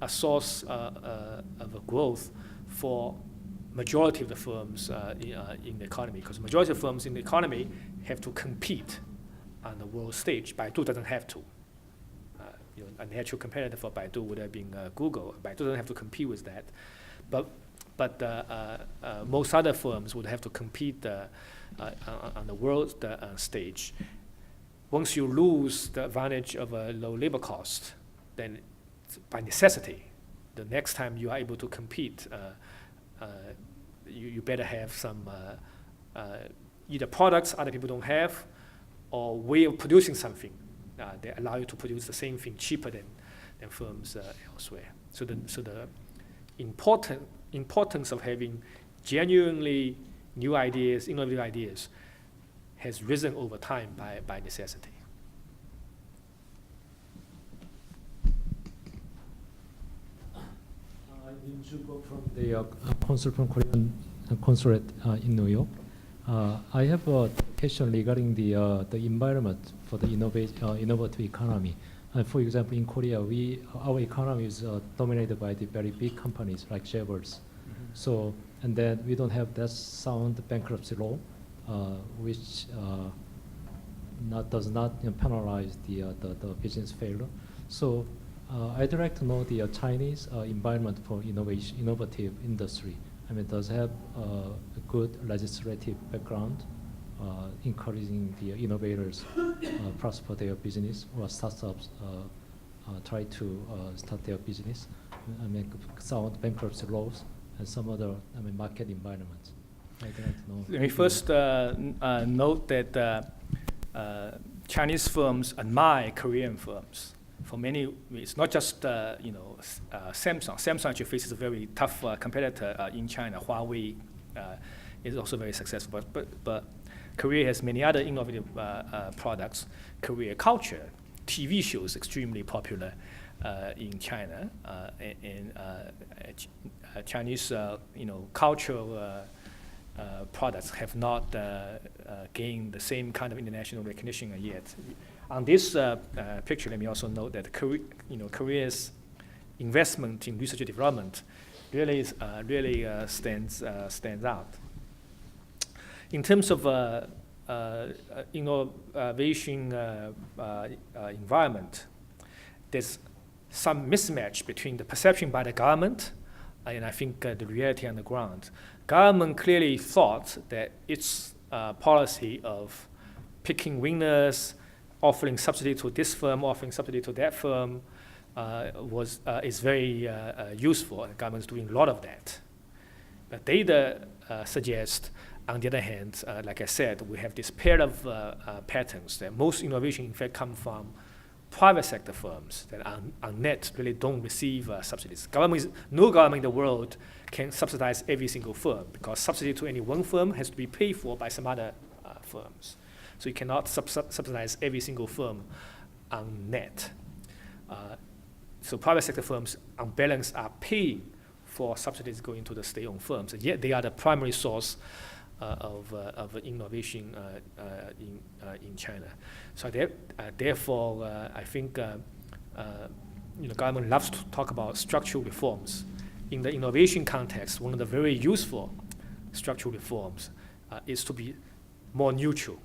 a source of growth for majority of the firms in the economy, because majority of firms in the economy have to compete on the world stage. Baidu doesn't have to. A natural competitor for Baidu would have been Google. Baidu doesn't have to compete with that, but most other firms would have to compete on the world stage. Once you lose the advantage of a low labor cost, then by necessity, the next time you are able to compete, you better have some either products other people don't have, or way of producing something that allow you to produce the same thing cheaper than firms elsewhere. So the importance of having genuinely new ideas, innovative ideas, has risen over time by necessity. I'm from the Consul from Korean Consulate in New York. I have a question regarding the environment for the innovative economy. For example, in Korea, our economy is dominated by the very big companies like Jables. So, and then we don't have that sound bankruptcy law, which does not penalize the business failure. So, I'd like to know the Chinese environment for innovative industry. Does it have a good legislative background, encouraging the innovators prosper their business, or startups try to start their business? Sound bankruptcy laws and some other market environments. I'd like to know. Let me first note that Chinese firms admire Korean firms. For many, it's not just Samsung. Samsung actually faces a very tough competitor in China. Huawei is also very successful, but Korea has many other innovative products. Korea culture, TV shows extremely popular in China, and Chinese cultural products have not gained the same kind of international recognition yet. On this picture, let me also note that Korea's investment in research and development really stands out. In terms of innovation environment, there's some mismatch between the perception by the government and I think the reality on the ground. Government clearly thought that its policy of picking winners, offering subsidy to this firm, offering subsidy to that firm, is very useful. The government's doing a lot of that. But data suggests, on the other hand, like I said, we have this pair of patterns that most innovation, in fact, come from private sector firms that are net really don't receive subsidies. No government in the world can subsidize every single firm, because subsidy to any one firm has to be paid for by some other firms. So you cannot subsidize every single firm on net. So private sector firms, on balance, are paying for subsidies going to the state-owned firms, and yet they are the primary source of innovation in China. So therefore, I think government loves to talk about structural reforms. In the innovation context, one of the very useful structural reforms is to be more neutral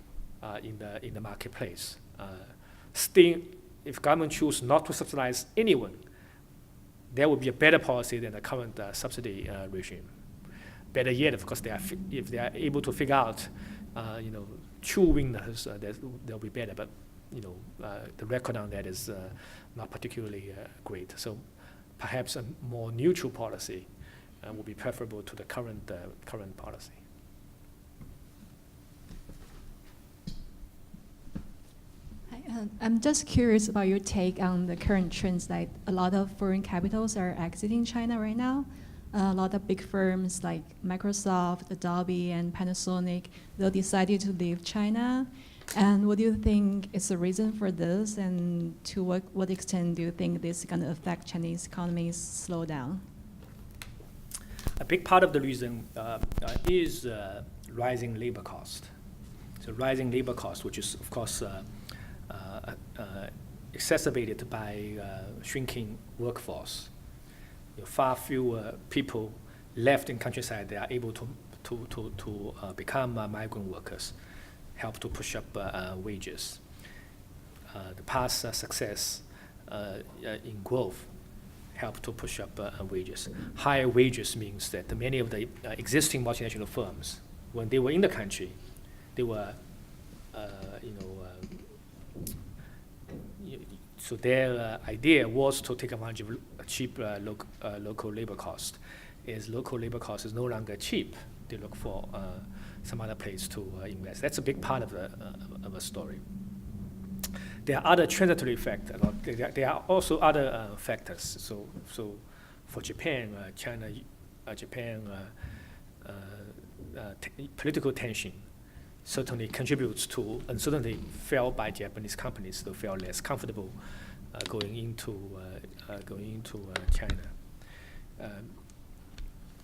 in the marketplace. If government chooses not to subsidize anyone, there would be a better policy than the current subsidy regime. Better yet, of course, if they are able to figure out, true winners, they'll be better. But the record on that is not particularly great. So perhaps a more neutral policy would be preferable to the current policy. I'm just curious about your take on the current trends. Like, a lot of foreign capitals are exiting China right now. A lot of big firms like Microsoft, Adobe, and Panasonic, they decided to leave China. And what do you think is the reason for this? And to what extent do you think this is going to affect Chinese economy's slowdown? A big part of the reason is rising labor cost. So rising labor cost, which is, of course, exacerbated by shrinking workforce. Far fewer people left in countryside that are able to become migrant workers, help to push up wages. The past success in growth helped to push up wages. Higher wages means that many of the existing multinational firms, when they were in the country, they were, so their idea was to take advantage of cheap local labor cost. As local labor cost is no longer cheap, they look for some other place to invest. That's a big part of a story. There are other transitory factors. There are also other factors. So for Japan, political tension certainly contributes to uncertainty felt by Japanese companies to feel less comfortable going into China.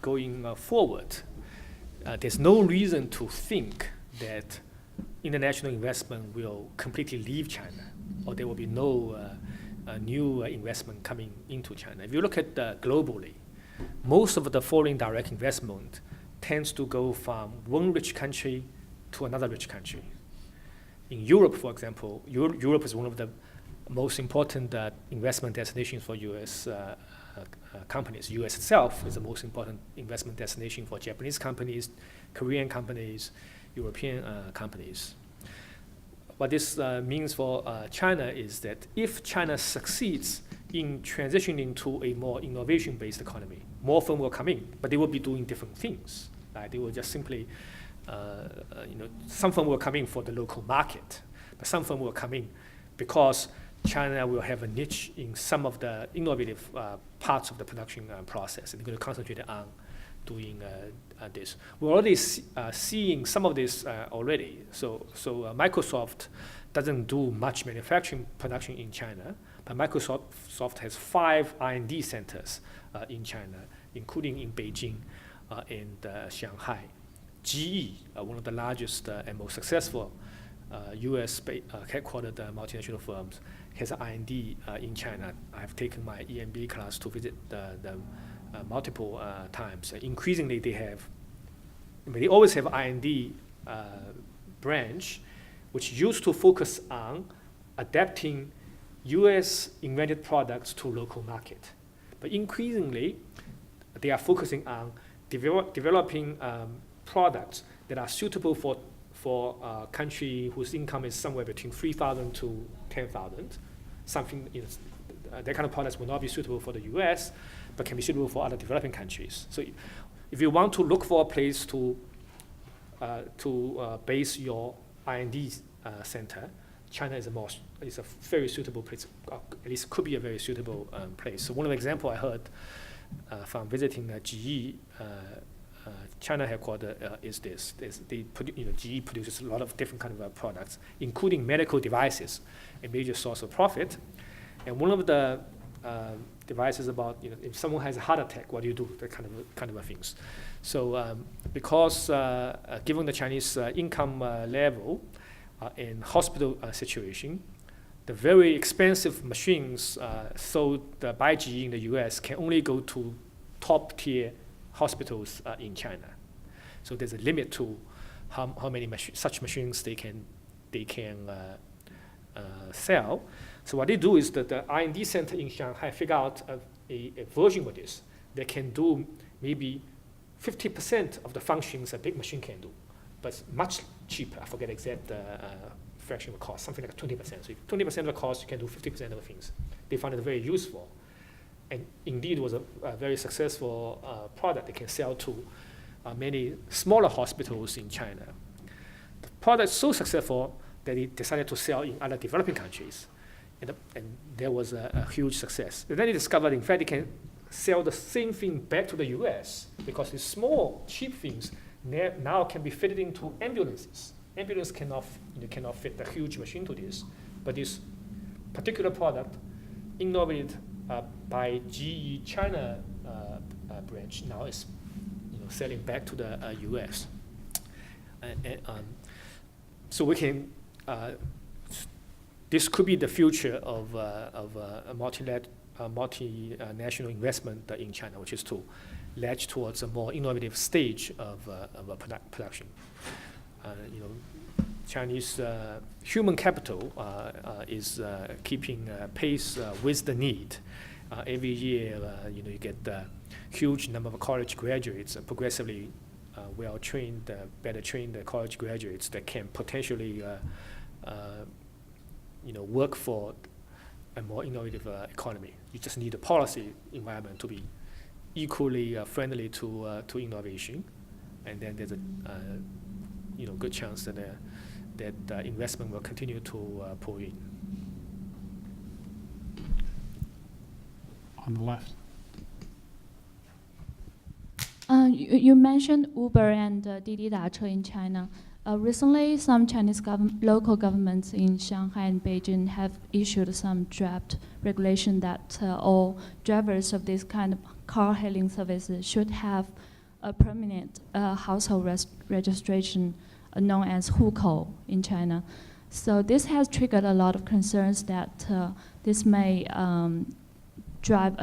Going forward, there's no reason to think that international investment will completely leave China, or there will be no new investment coming into China. If you look at globally, most of the foreign direct investment tends to go from one rich country to another rich country. In Europe, for example, Europe is one of the most important investment destinations for U.S. Companies. U.S. itself is the most important investment destination for Japanese companies, Korean companies, European companies. What this means for China is that if China succeeds in transitioning to a more innovation-based economy, more firms will come in, but they will be doing different things. Right? They will just simply, some firms will come in for the local market, but some firms will come in because China will have a niche in some of the innovative parts of the production process, and they're going to concentrate on doing this. We're already seeing some of this already. So Microsoft doesn't do much manufacturing production in China, but Microsoft has 5 R&D centers in China, including in Beijing and Shanghai. GE, one of the largest and most successful U.S. headquartered multinational firms, has R&D in China. I have taken my EMBA class to visit the multiple times. Increasingly, they always have R&D branch, which used to focus on adapting U.S. invented products to local market. But increasingly, they are focusing on developing products that are suitable for a country whose income is somewhere between 3,000 to 10,000. Something, that kind of products will not be suitable for the U.S., but can be suitable for other developing countries. So if you want to look for a place to base your R&D center, China is a very suitable place, at least could be a very suitable place. So one of the example I heard from visiting GE China headquarters is this. GE produces a lot of different kind of products, including medical devices, a major source of profit. And one of the devices about, if someone has a heart attack, what do you do? That kind of things. So because given the Chinese income level and hospital situation, the very expensive machines sold by GE in the US can only go to top tier hospitals in China. So there's a limit to how many such machines they can sell. So what they do is that the R&D center in Shanghai figure out a version of this that can do maybe 50% of the functions a big machine can do, but much cheaper. I forget exact fraction of the cost, something like 20%. So if 20% of the cost, you can do 50% of the things. They found it very useful. And indeed, it was a very successful product they can sell to many smaller hospitals in China. The product is so successful that it decided to sell in other developing countries. And there was a huge success. And then they discovered, in fact, they can sell the same thing back to the US because these small, cheap things now can be fitted into ambulances. Ambulance cannot fit a huge machine to this. But this particular product, innovated by GE China branch, now is selling back to the US. So we can, this could be the future of a multinational investment in China, which is to latch towards a more innovative stage of production. Chinese human capital is keeping pace with the need. Every year, you get a huge number of college graduates, progressively well-trained, better-trained college graduates that can potentially work for a more innovative economy. You just need a policy environment to be equally friendly to innovation, and then there's a good chance that investment will continue to pour in. On the left. You mentioned Uber and Didi Dache in China. Recently, some Chinese local governments in Shanghai and Beijing have issued some draft regulation that all drivers of this kind of car-hailing services should have a permanent household registration known as hukou in China. So this has triggered a lot of concerns that this may drive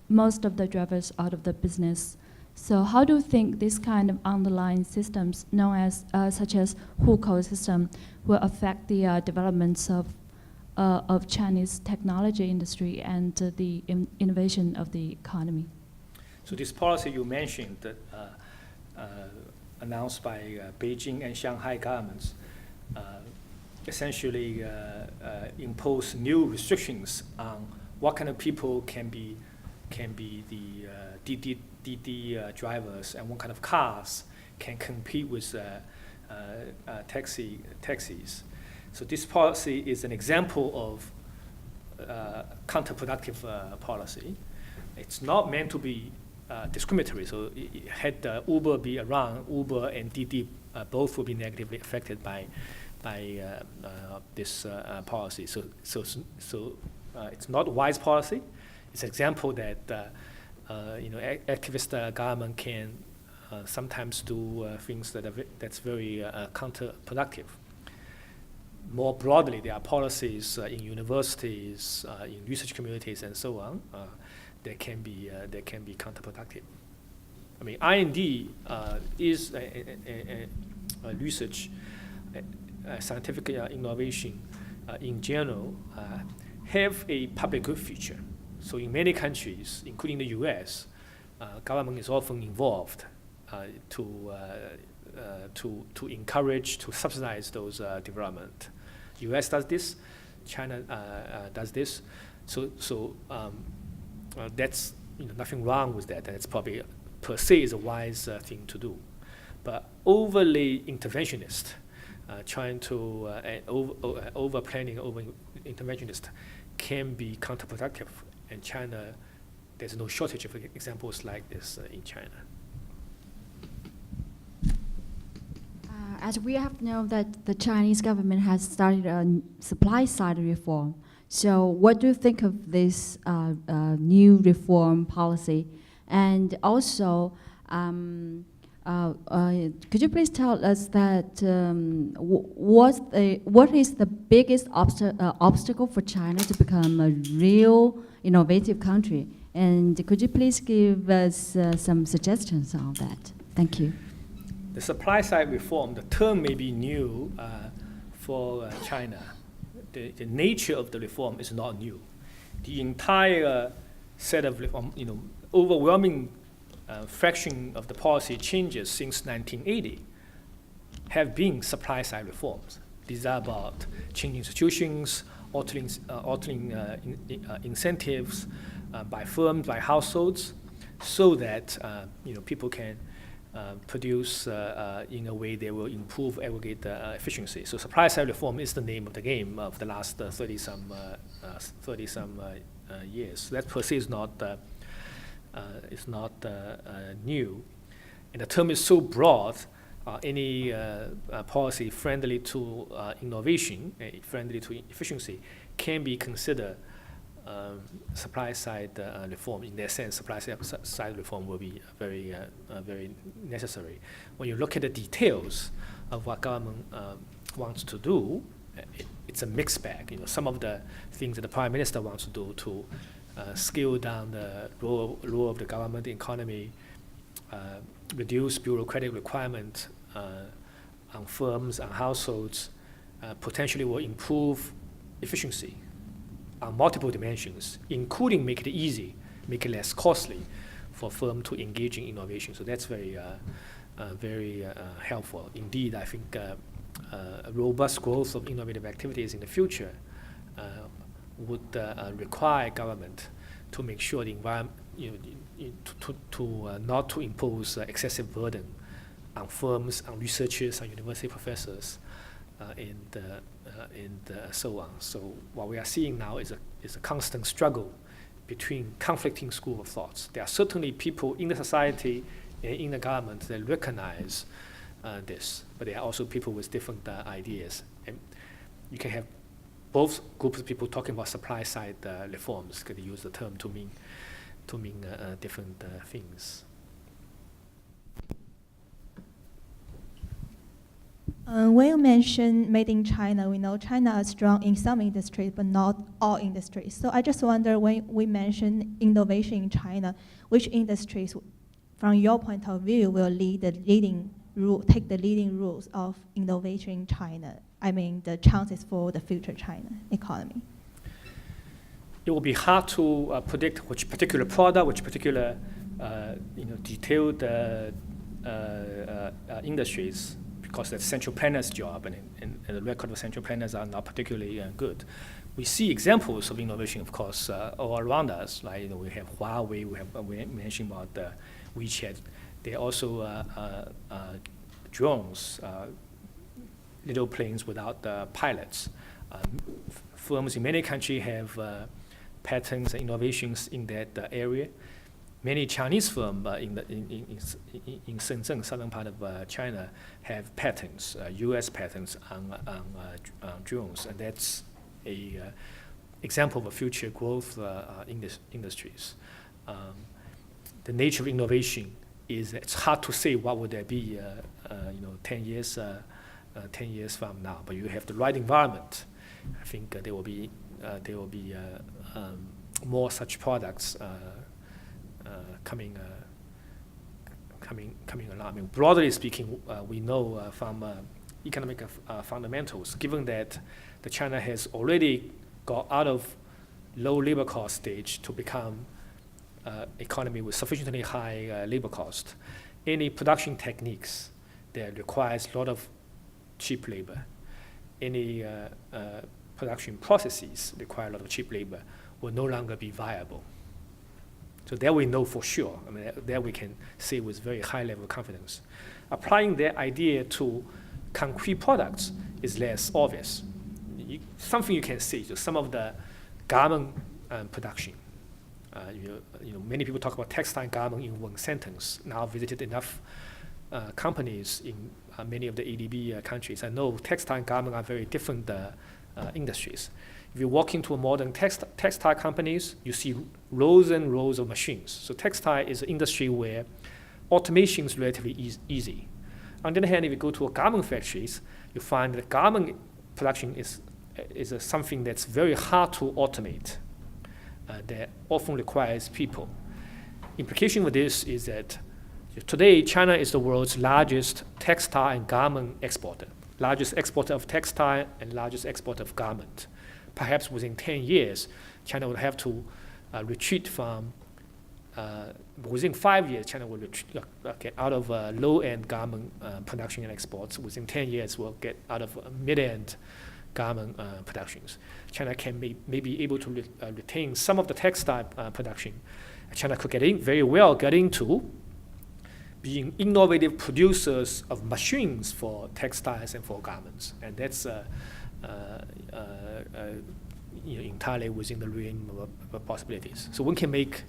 most of the drivers out of the business. So how do you think this kind of underlying systems, known as such as hukou system, will affect the developments of Chinese technology industry and the innovation of the economy? So this policy you mentioned, that announced by Beijing and Shanghai governments, essentially impose new restrictions on what kind of people can be the Didi drivers and what kind of cars can compete with taxis. So this policy is an example of counterproductive policy. It's not meant to be discriminatory. So had Uber be around, Uber and Didi both will be negatively affected by this policy. So it's not a wise policy. It's an example that activist government can sometimes do things that's very counterproductive. More broadly, there are policies in universities, in research communities, and so on that can be counterproductive. I mean, R&D is a research, scientific innovation in general have a public good feature. So in many countries, including the US, government is often involved to encourage, to subsidize those development. US does this, China does this. So that's nothing wrong with that. That's probably per se is a wise thing to do. But overly interventionist trying to over planning, over interventionist can be counterproductive. And China, there's no shortage of examples like this in China. As we have known that the Chinese government has started a supply side reform. So what do you think of this new reform policy? And also, could you please tell us that what is the biggest obstacle for China to become a real innovative country? And could you please give us some suggestions on that? Thank you. The supply side reform, the term may be new for China. The nature of the reform is not new. The entire set of reform, overwhelming fraction of the policy changes since 1980 have been supply side reforms. These are about changing institutions, altering incentives by firms, by households, so that people can produce in a way that will improve aggregate efficiency. So supply side reform is the name of the game of the last 30-some years. That per se is not new. And the term is so broad, any policy friendly to innovation, friendly to efficiency, can be considered supply side reform. In that sense, supply side reform will be very necessary. When you look at the details of what government wants to do, it's a mixed bag. Some of the things that the Prime Minister wants to do to scale down the role of the government, the economy, reduce bureaucratic requirement on firms and households, potentially will improve efficiency on multiple dimensions, including make it easy, make it less costly for firms to engage in innovation. So that's very helpful. Indeed, I think a robust growth of innovative activities in the future would require government to make sure the environment, not to impose excessive burden on firms, on researchers, on university professors, and so on. So what we are seeing now is a constant struggle between conflicting schools of thoughts. There are certainly people in the society and in the government that recognize this, but there are also people with different ideas. And you can have both groups of people talking about supply side reforms, because they use the term to mean different things. When you mention made in China, we know China is strong in some industries, but not all industries. So I just wonder, when we mention innovation in China, which industries, from your point of view, will take the leading roles of innovation in China? I mean, the chances for the future China economy. It will be hard to predict which particular product, which particular detailed industries, because that's central planners' job, and the record of central planners are not particularly good. We see examples of innovation, of course, all around us. Like we have Huawei, we mentioned about WeChat. There are also drones, little planes without pilots. Firms in many countries have patents and innovations in that area. Many Chinese firms in Shenzhen, southern part of China, have patents, U.S. patents on drones, and that's a example of a future growth industries. The nature of innovation is it's hard to say what would there be 10 years from now, but you have the right environment. I think there will be more such products coming along. I mean, broadly speaking, we know from economic fundamentals, given that the China has already got out of low labor cost stage to become economy with sufficiently high labor cost, any production techniques that requires a lot of cheap labor, any production processes require a lot of cheap labor, will no longer be viable. So that we know for sure. I mean, that we can say with very high level of confidence. Applying that idea to concrete products is less obvious. Something you can see, so some of the garment production. Many people talk about textile garment in one sentence. Now visited enough companies in many of the ADB countries. I know textile and garment are very different industries. If you walk into a modern textile companies, you see rows and rows of machines. So textile is an industry where automation is relatively easy. On the other hand, if you go to a garment factories, you find that garment production is something that's very hard to automate. That often requires people. Implication of this is that today China is the world's largest textile and garment exporter, largest exporter of textile and largest exporter of garment. Perhaps within 10 years, China will have to retreat from, within 5 years, China will get out of low-end garment production and exports. Within 10 years, we'll get out of mid-end garment productions. China can may be able to retain some of the textile production. China could get into being innovative producers of machines for textiles and for garments, and that's entirely within the realm of possibilities. So one can make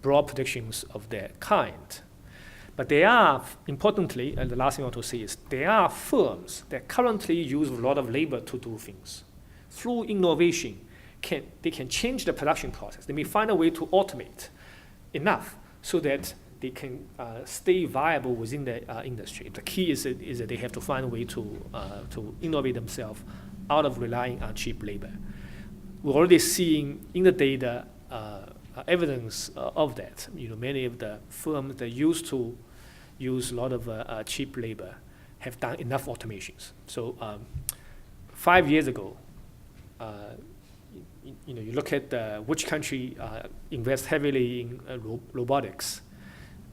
broad predictions of that kind. But there are, importantly, and the last thing I want to say is, there are firms that currently use a lot of labor to do things. Through innovation, they can change the production process. They may find a way to automate enough so that they can stay viable within the industry. The key is that they have to find a way to innovate themselves out of relying on cheap labor. We're already seeing in the data evidence of that. Many of the firms that used to use a lot of cheap labor have done enough automations. So 5 years ago, you look at which country invests heavily in robotics.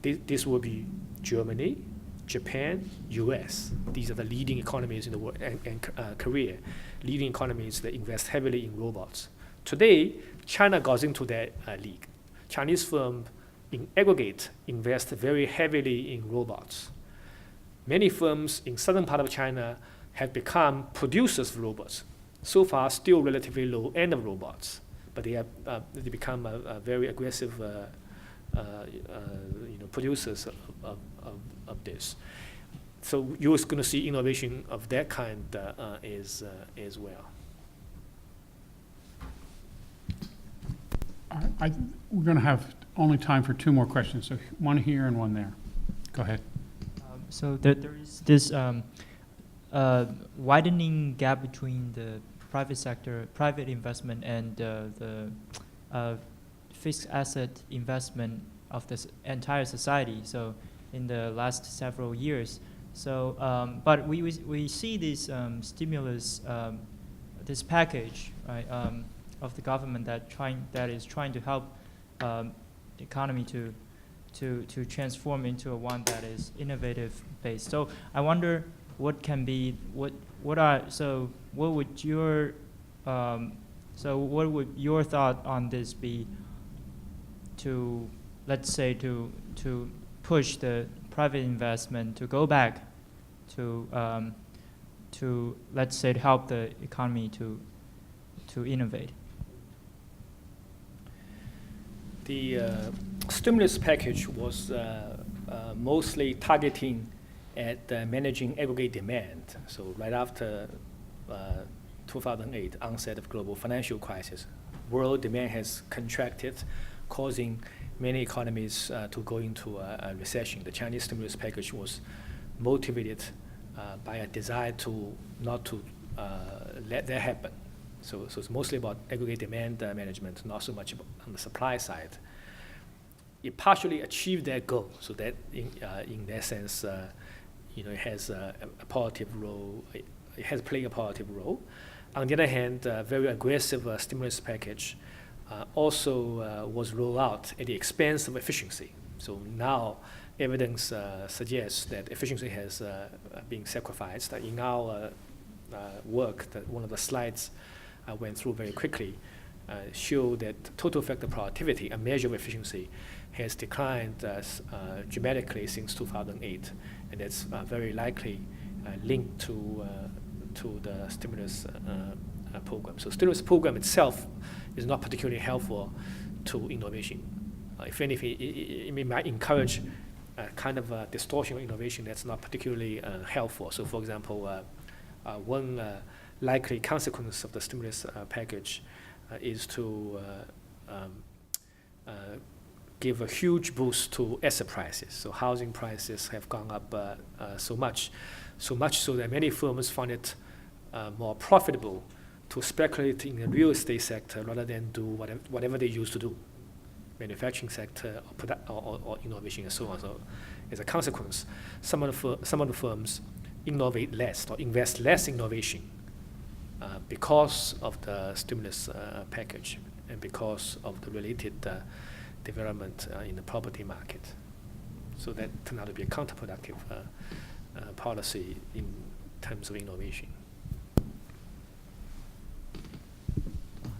This will be Germany, Japan, US. These are the leading economies in the world, and Korea, leading economies that invest heavily in robots. Today, China goes into that league. Chinese firms, in aggregate, invest very heavily in robots. Many firms in southern part of China have become producers of robots. So far, still relatively low end of robots, but they become a very aggressive producers of this. So you're going to see innovation of that kind as well. We're going to have only time for 2 more questions, so one here and one there. Go ahead. So there is this widening gap between the private sector, private investment, and the fixed asset investment of this entire society. So in the last several years. So, but we see this stimulus, this package, right, of the government that is trying to help the economy to transform into one that is innovative based. So I wonder what would your thought on this be, to, let's say, to push the private investment to go back to let's say, to help the economy to innovate? The stimulus package was mostly targeting at managing aggregate demand. So right after 2008, onset of global financial crisis, world demand has contracted, causing many economies to go into a recession. The Chinese stimulus package was motivated by a desire to not to let that happen. So it's mostly about aggregate demand management, not so much on the supply side. It partially achieved that goal, so that in that sense, it has a positive role. It has played a positive role. On the other hand, a very aggressive stimulus package also was rolled out at the expense of efficiency. So now evidence suggests that efficiency has been sacrificed. In our work, that one of the slides I went through very quickly show that total effective productivity, a measure of efficiency, has declined dramatically since 2008, and that's very likely linked to the stimulus program. So stimulus program itself is not particularly helpful to innovation. If anything, it might encourage a kind of a distortion of innovation that's not particularly helpful. So for example, one likely consequence of the stimulus package is to give a huge boost to asset prices. So housing prices have gone up so much so that many firms find it more profitable to speculate in the real estate sector rather than do whatever they used to do, manufacturing sector or innovation and so on. So as a consequence, some of the firms innovate less or invest less in innovation because of the stimulus package and because of the related development in the property market. So that turned out to be a counterproductive policy in terms of innovation.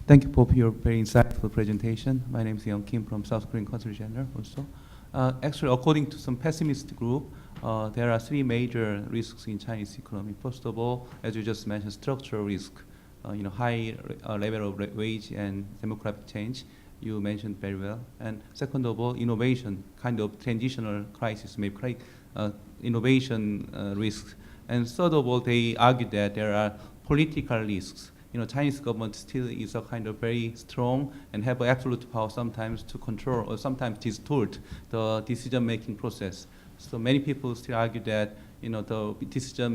Thank you, Prof, for your very insightful presentation. My name is Young Kim from South Korean Consul General also. Actually, according to some pessimist group, there are three major risks in Chinese economy. First of all, as you just mentioned, structural risk, high level of wage and demographic change. You mentioned very well. And second of all, innovation, kind of transitional crisis, maybe create innovation risks. And third of all, they argue that there are political risks. Chinese government still is a kind of very strong and have absolute power sometimes to control or sometimes distort the decision-making process. So many people still argue that the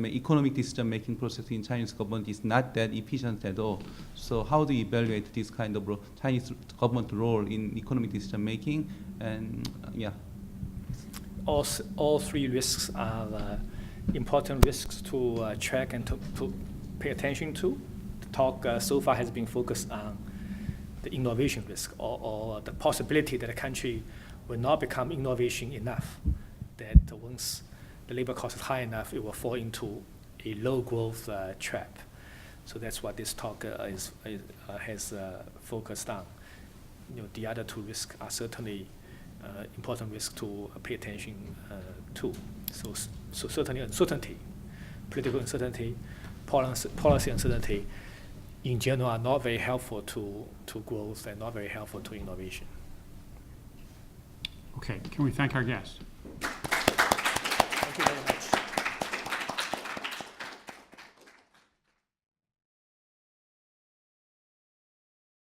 economic decision-making process in Chinese government is not that efficient at all. So how do you evaluate this kind of Chinese government role in economic decision-making? And All three risks are important risks to track and to pay attention to. The talk so far has been focused on the innovation risk or the possibility that a country will not become innovation enough, that once the labor cost is high enough, it will fall into a low growth trap. So that's what this talk has focused on. The other two risks are certainly important risks to pay attention to. So certainly uncertainty, political uncertainty, policy uncertainty, in general, are not very helpful to growth and not very helpful to innovation. Okay, can we thank our guests? Thank you very much.